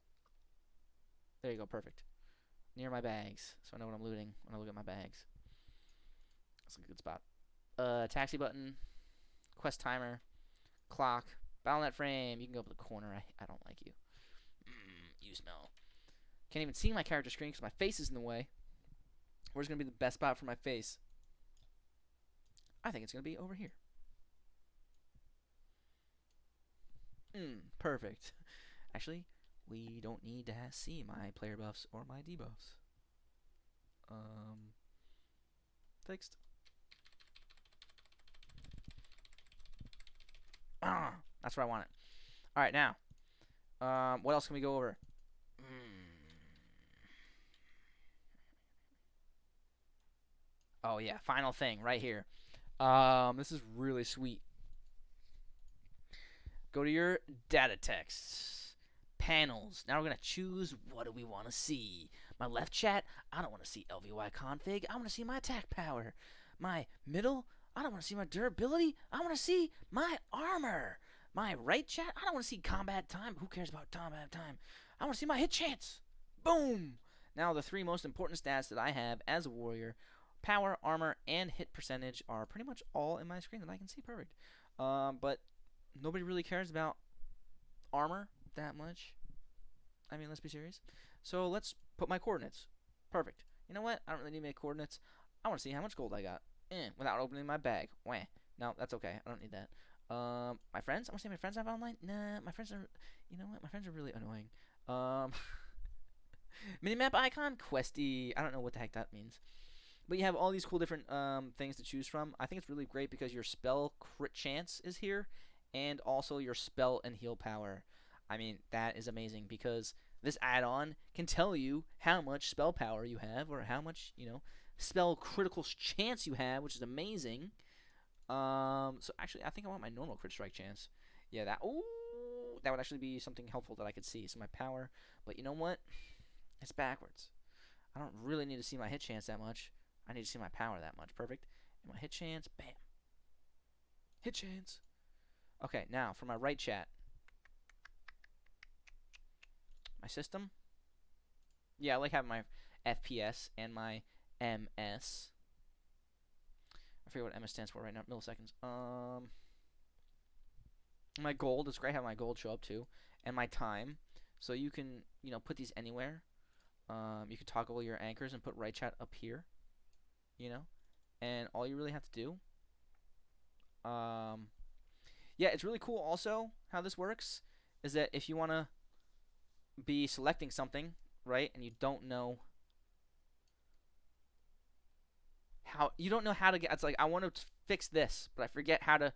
There you go, perfect. Near my bags, so I know what I'm looting when I look at my bags. That's a good spot. Taxi button, quest timer, clock, Battle.net frame. You can go up to the corner. I don't like you. You smell. Can't even see my character screen because my face is in the way. Where's going to be the best spot for my face? I think it's going to be over here. Perfect. Actually, we don't need to see my player buffs or my debuffs. Fixed. That's where I want it. Alright, now. What else can we go over? Oh, yeah. Final thing right here. This is really sweet. Go to your data texts. Panels. Now we're going to choose what do we want to see. My left chat, I don't want to see ELVUI config. I want to see my attack power. My middle, I don't want to see my durability. I want to see my armor. My right chat, I don't want to see combat time. Who cares about combat time? I want to see my hit chance. Boom. Now the 3 most important stats that I have as a warrior, power, armor, and hit percentage, are pretty much all in my screen that I can see perfect. But nobody really cares about armor that much. I mean, let's be serious. So let's put my coordinates. Perfect. You know what? I don't really need my coordinates. I want to see how much gold I got. Without opening my bag. Wah. No, that's okay. I don't need that. My friends? I want to see my friends I have online. Nah, my friends are. You know what? My friends are really annoying. Um, minimap icon, questy. I don't know what the heck that means. But you have all these cool different things to choose from. I think it's really great because your spell crit chance is here, and also your spell and heal power. I mean, that is amazing because this add-on can tell you how much spell power you have or how much, spell critical chance you have, which is amazing. So actually, I think I want my normal crit strike chance. Yeah, that would actually be something helpful that I could see. So my power, but you know what? It's backwards. I don't really need to see my hit chance that much. I need to see my power that much. Perfect. And my hit chance, bam. Hit chance. Okay, now for my right chat. My system. Yeah, I like having my FPS and my MS. I forget what MS stands for right now. Milliseconds. My gold. It's great having my gold show up too, and my time. So you can put these anywhere. You can toggle your anchors and put right chat up here. And all you really have to do. Yeah, it's really cool. Also, how this works is that if you want to be selecting something, right, and you don't know how to get. It's like I want to fix this, but I forget how to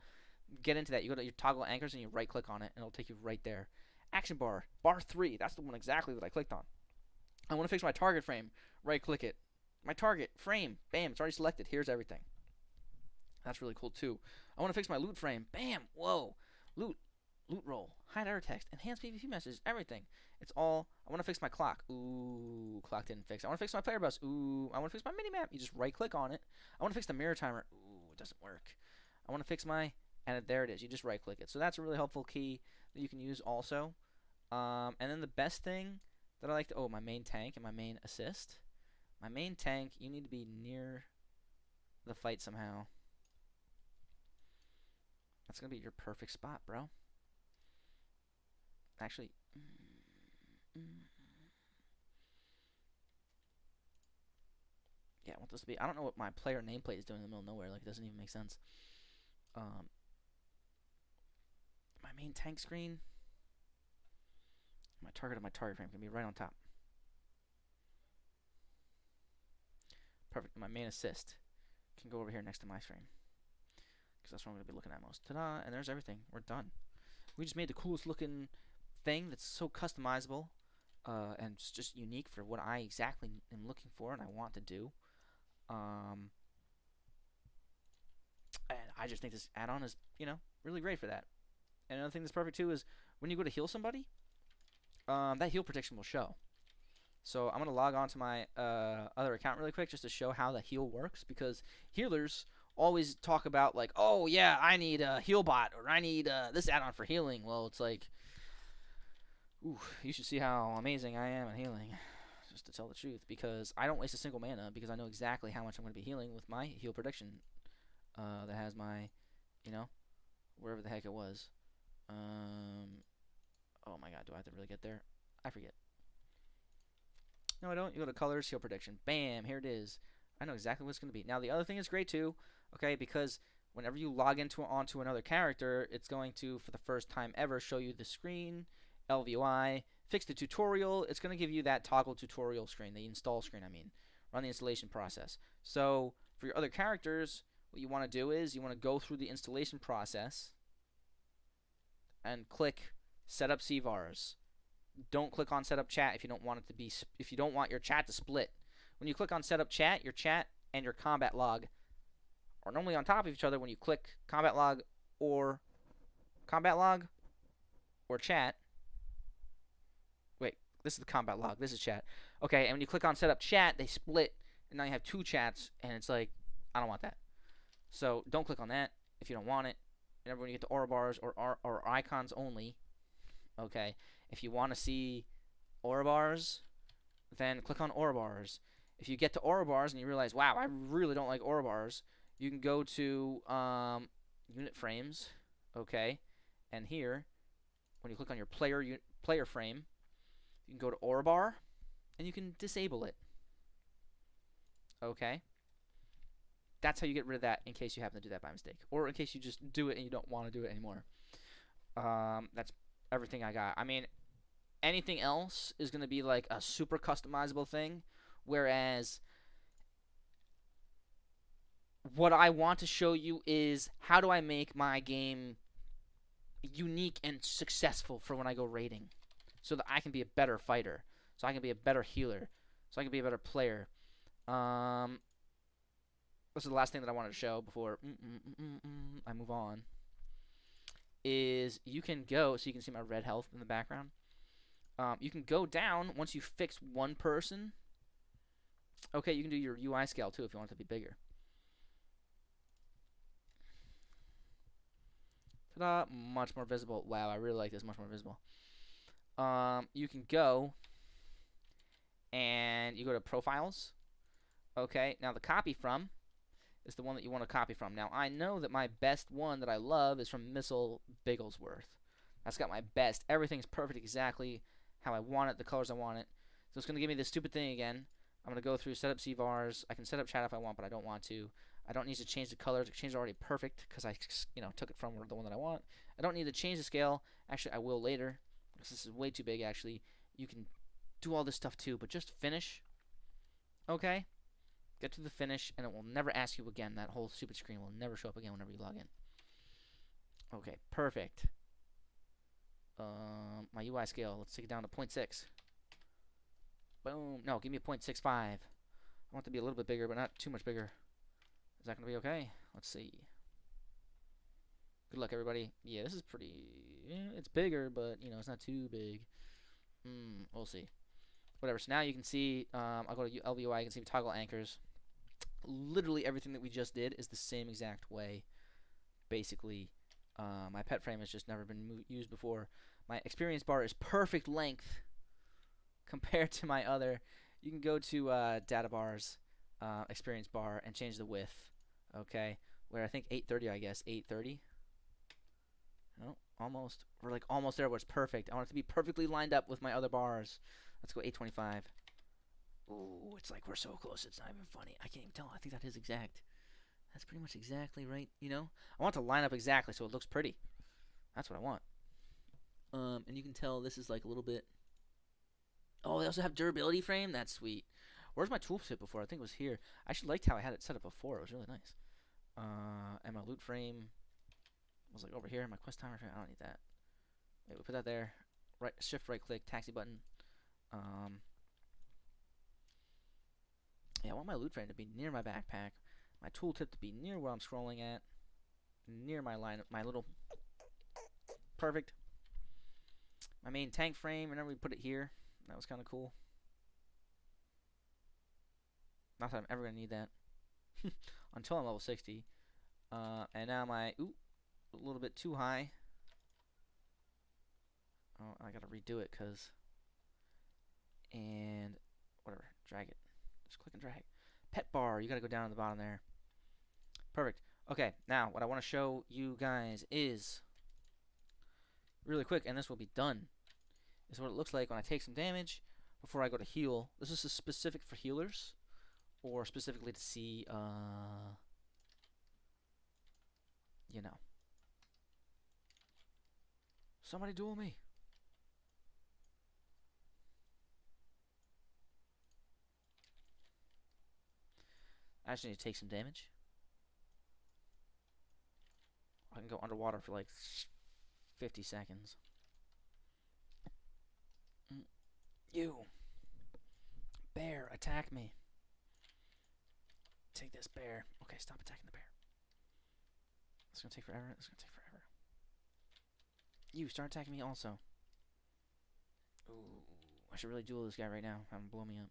get into that. You go to your toggle anchors and you right click on it, and it'll take you right there. Action bar, bar 3. That's the one exactly that I clicked on. I want to fix my target frame. Right click it. My target frame. Bam, it's already selected. Here's everything. That's really cool too. I want to fix my loot frame. Bam, whoa, loot roll, hide error text, enhance PvP messages, everything. It's all. I want to fix my clock. Ooh, clock didn't fix. I want to fix my player bus. Ooh, I want to fix my minimap. You just right click on it. I want to fix the mirror timer. Ooh, it doesn't work. I want to fix my, and there it is. You just right click it. So that's a really helpful key that you can use also. And then the best thing that I like to, my main tank and my main assist. My main tank, you need to be near the fight somehow. That's going to be your perfect spot, bro. Actually, yeah, I want this to be. I don't know what my player nameplate is doing in the middle of nowhere. Like, it doesn't even make sense. My main tank screen. My target of my target frame can be right on top. Perfect. My main assist can go over here next to my frame. Because that's what I'm going to be looking at most. Ta-da! And there's everything. We're done. We just made the coolest looking thing that's so customizable. And it's just unique for what I exactly am looking for and I want to do. And I just think this add-on is, really great for that. And another thing that's perfect too is when you go to heal somebody, that heal prediction will show. So I'm going to log on to my other account really quick just to show how the heal works, because healers always talk about like, oh yeah, I need a heal bot, or I need this add-on for healing. Well, it's like, ooh, you should see how amazing I am at healing, just to tell the truth, because I don't waste a single mana because I know exactly how much I'm going to be healing with my heal prediction that has my, wherever the heck it was. Oh my god, do I have to really get there? I forget. No, I don't. You go to colors, heal prediction. Bam, here it is. I know exactly what it's going to be. Now, the other thing is great too, okay, because whenever you log onto another character, it's going to, for the first time ever, show you the screen, ELVUI, fix the tutorial. It's going to give you that toggle tutorial screen, the install screen, run the installation process. So, for your other characters, what you want to do is you want to go through the installation process and click Setup CVARs. Don't click on Setup Chat if you don't want it to be, if you don't want your chat to split. When you click on Setup Chat, your chat and your combat log are normally on top of each other. When you click combat log or chat. Wait, this is the combat log. This is chat. Okay, and when you click on Setup Chat, they split, and now you have two chats, and it's like, I don't want that. So don't click on that if you don't want it. Remember, when you get to aura bars or icons only, okay, if you want to see aura bars, then click on aura bars. If you get to aura bars and you realize, wow, I really don't like aura bars, you can go to unit frames, okay, And here, when you click on your player frame, you can go to aura bar, and you can disable it. Okay? That's how you get rid of that in case you happen to do that by mistake. Or in case you just do it and you don't want to do it anymore. That's everything I got. I mean, anything else is going to be like a super customizable thing. Whereas what I want to show you is how do I make my game unique and successful for when I go raiding. So that I can be a better fighter. So I can be a better healer. So I can be a better player. This is the last thing that I wanted to show before I move on. Is you can go, so you can see my red health in the background. You can go down once you fix one person. Okay, you can do your UI scale too if you want it to be bigger. Ta-da! Much more visible. Wow, I really like this. Much more visible. You can go and you go to profiles. Okay, now the copy from is the one that you want to copy from. Now, I know that my best one that I love is from Missile Bigglesworth. That's got my best. Everything's perfect exactly how I want it, the colors I want it. So it's going to give me this stupid thing again. I'm going to go through, set up CVARs. I can set up chat if I want, but I don't want to. I don't need to change the colors. The change is already perfect because I took it from the one that I want. I don't need to change the scale. Actually, I will later because this is way too big, actually. You can do all this stuff too, but just finish. Okay? Get to the finish, and it will never ask you again. That whole stupid screen will never show up again whenever you log in. Okay, perfect. My UI scale, let's take it down to 0.6. Boom. No, give me a 0.65. I want it to be a little bit bigger, but not too much bigger. Is that going to be okay? Let's see. Good luck, everybody. Yeah, this is pretty... it's bigger, but, it's not too big. We'll see. Whatever. So now you can see, I'll go to ELVUI, you can see toggle anchors. Literally everything that we just did is the same exact way. Basically, my pet frame has just never been used before. My experience bar is perfect length compared to my other. You can go to data bars, experience bar, and change the width. Okay, where I think 830, I guess 830. No, almost. We're like almost there where it's perfect. I want it to be perfectly lined up with my other bars. Let's go 825. Ooh, it's like we're so close. It's not even funny. I can't even tell. I think that is exact. That's pretty much exactly right. I want it to line up exactly so it looks pretty. That's what I want. And you can tell this is like a little bit. Oh, they also have durability frame. That's sweet. Where's my tooltip before? I think it was here. I actually liked how I had it set up before. It was really nice. And my loot frame was like over here. My quest timer frame. I don't need that. Wait, we put that there. Right, shift right click, taxi button. Yeah, I want my loot frame to be near my backpack. My tooltip to be near where I'm scrolling at. Near my line, my little. Perfect. My main tank frame. Whenever we put it here, that was kind of cool. Not that I'm ever gonna need that until I'm level 60. And now my a little bit too high. Oh, I gotta redo it and whatever, drag it. Just click and drag. Pet bar, you gotta go down to the bottom there. Perfect. Okay, now what I want to show you guys is really quick, and this will be done. Is what it looks like when I take some damage before I go to heal. This is specific for healers, or specifically to see, somebody duel me. I actually need to take some damage. I can go underwater for like 50 seconds. You. Bear, attack me. Take this, bear. Okay, stop attacking the bear. It's gonna take forever. It's gonna take forever. You, start attacking me also. Ooh, I should really duel this guy right now. Have him blow me up.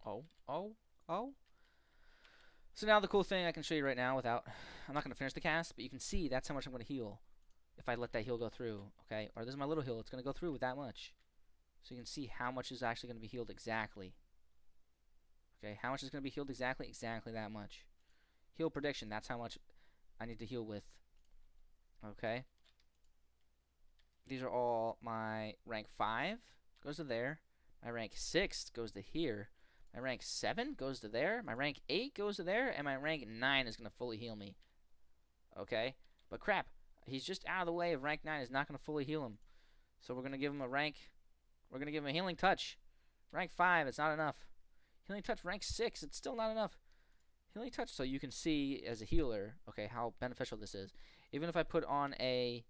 Oh, oh, oh. So now the cool thing I can show you right now without, I'm not going to finish the cast, but you can see that's how much I'm going to heal if I let that heal go through, okay? Or this is my little heal, it's going to go through with that much. So you can see how much is actually going to be healed exactly. Okay, how much is going to be healed exactly? Exactly that much. Heal prediction, that's how much I need to heal with. Okay. These are all my rank 5 goes to there. My rank 6 goes to here. My rank 7 goes to there. My rank 8 goes to there. And my rank 9 is going to fully heal me. Okay? But crap, he's just out of the way of rank 9 is not going to fully heal him. So we're going to give him a rank. We're going to give him a healing touch. Rank 5, it's not enough. Healing touch rank 6, it's still not enough. Healing touch, so you can see as a healer, okay, how beneficial this is. Even if I put on a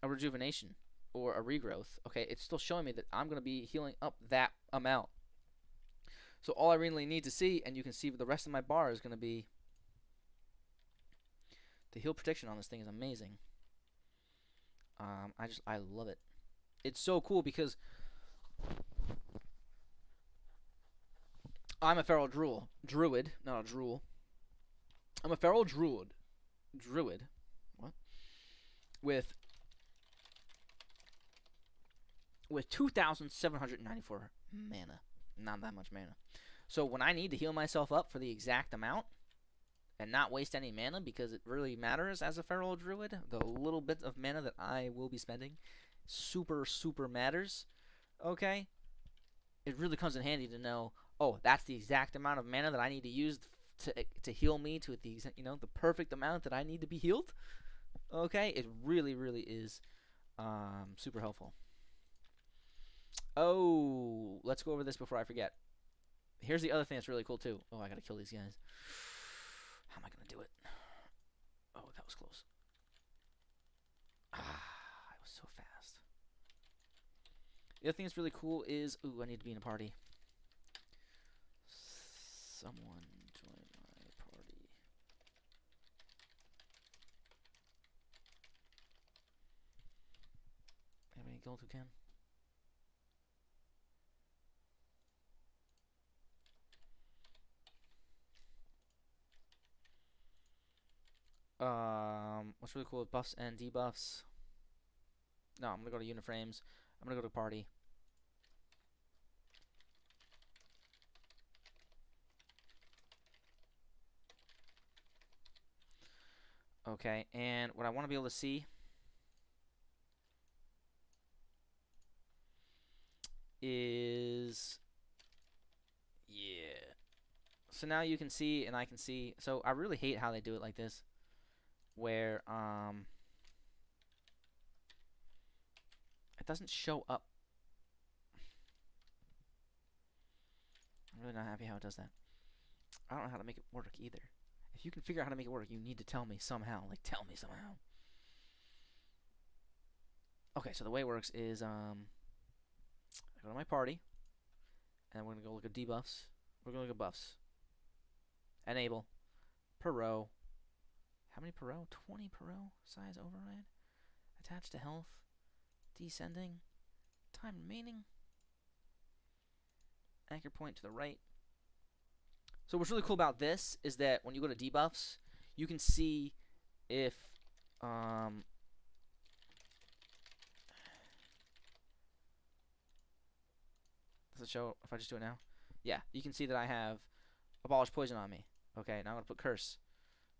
rejuvenation or a regrowth, okay, it's still showing me that I'm going to be healing up that amount. So all I really need to see, and you can see the rest of my bar is going to be, the heal protection on this thing is amazing. I love it. It's so cool because I'm a feral druid, not a drool. I'm a feral druid, what? With 2,794 mana, not that much mana. So when I need to heal myself up for the exact amount and not waste any mana, because it really matters as a feral druid, the little bit of mana that I will be spending super matters. Okay, it really comes in handy to know, oh, that's the exact amount of mana that I need to use to heal me to the the perfect amount that I need to be healed. Okay, it really is super helpful. Oh, let's go over this before I forget. Here's the other thing that's really cool too. Oh, I gotta kill these guys. How am I gonna do it? Oh, that was close. Ah, I was so fast. The other thing that's really cool is, ooh, I need to be in a party. Someone join my party. Have any gold who can? What's really cool with buffs and debuffs? No, I'm gonna go to Uniframes. I'm gonna go to party. Okay, and what I want to be able to see is, yeah. So now you can see, and I can see. So I really hate how they do it like this, where it doesn't show up. I'm really not happy how it does that. I don't know how to make it work either. If you can figure out how to make it work, you need to tell me somehow. Like, tell me somehow. Okay, so the way it works is, I go to my party, and we're gonna go look at debuffs. We're gonna look at buffs. Enable. Per row. How many per row? 20 per row. Size override. Attached to health. Descending. Time remaining. Anchor point to the right. So what's really cool about this is that when you go to debuffs, you can see if does it show if I just do it now? Yeah, you can see that I have abolish poison on me. Okay, now I'm gonna put curse.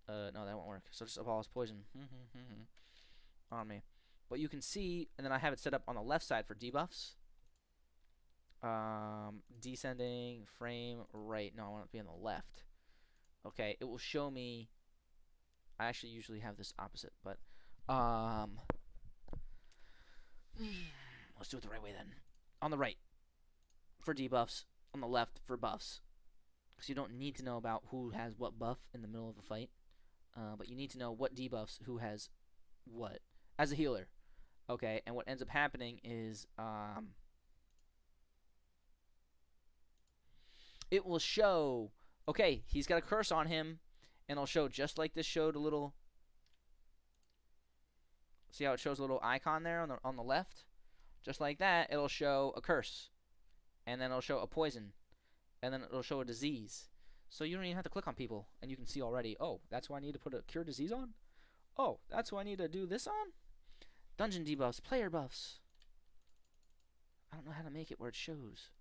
No, that won't work. So just abolish poison on me. But you can see, and then I have it set up on the left side for debuffs. Descending, frame, right. No, I want it to be on the left. Okay, it will show me. I actually usually have this opposite, but let's do it the right way then. On the right for debuffs, on the left for buffs. Because you don't need to know about who has what buff in the middle of a fight, but you need to know what debuffs who has what as a healer. Okay, and what ends up happening is it will show, okay, he's got a curse on him, and it'll show just like this showed a little. See how it shows a little icon there on the left? Just like that, it'll show a curse, and then it'll show a poison, and then it'll show a disease. So you don't even have to click on people, and you can see already, oh, that's why I need to put a cure disease on? Oh, that's why I need to do this on? Dungeon debuffs, player buffs. I don't know how to make it where it shows.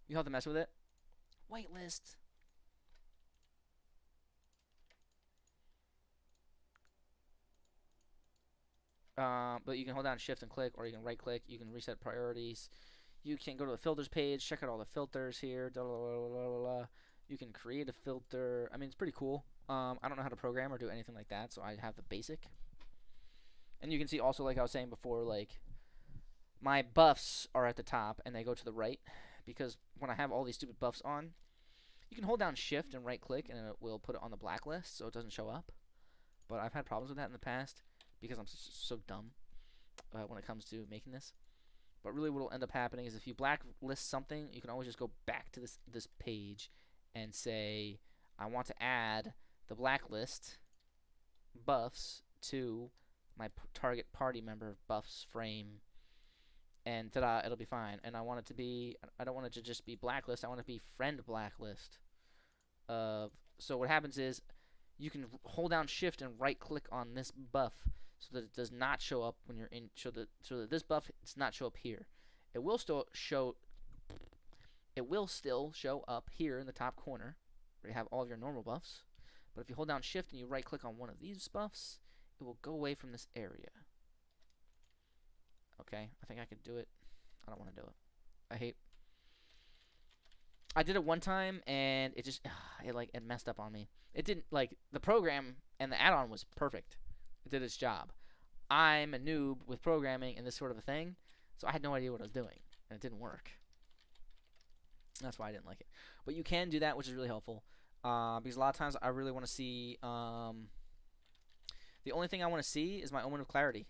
You have to mess with it. Whitelist. But you can hold down shift and click, or you can right click. You can reset priorities. You can go to the filters page, check out all the filters here. You can create a filter. I mean, it's pretty cool. I don't know how to program or do anything like that, so I have the basic. And you can see also, like I was saying before, like my buffs are at the top and they go to the right, because when I have all these stupid buffs on, you can hold down shift and right click and it will put it on the blacklist so it doesn't show up. But I've had problems with that in the past because I'm so dumb when it comes to making this. But really what will end up happening is if you blacklist something, you can always just go back to this page and say, I want to add the blacklist buffs to my target party member buffs frame, and ta-da, it'll be fine. And I want it to be, I don't want it to just be blacklist, I want it to be friend blacklist. So what happens is you can hold down shift and right click on this buff so that it does not show up when you're in, so that this buff does not show up here. It will still show up here in the top corner where you have all of your normal buffs. But if you hold down shift and you right click on one of these buffs, it will go away from this area. Okay, I think I could do it. I don't want to do it. I did it one time and it just it messed up on me. It didn't, like, the program and the add-on was perfect. It did its job. I'm a noob with programming and this sort of a thing, so I had no idea what I was doing and it didn't work. That's why I didn't like it. But you can do that, which is really helpful, because a lot of times I really want to see the only thing I want to see is my Omen of Clarity.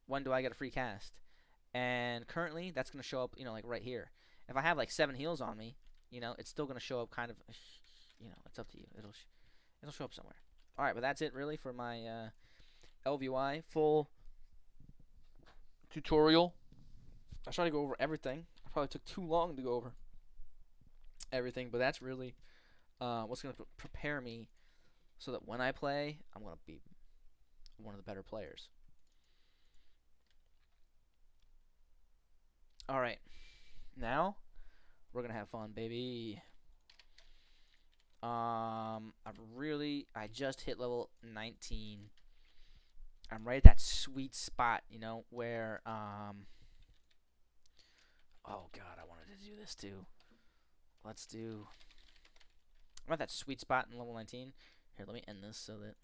When do I get a free cast? And currently that's going to show up, like right here. If I have like 7 heals on me, it's still going to show up kind of, it's up to you. It'll show up somewhere. All right, but that's it really for my ELVUI full tutorial. I tried to go over everything. I probably took too long to go over everything, but that's really what's going to prepare me so that when I play, I'm going to be one of the better players. All right, now we're gonna have fun, baby. I just hit level 19. I'm right at that sweet spot, where oh god, I wanted to do this too. I'm at that sweet spot in level 19. Here, let me end this so that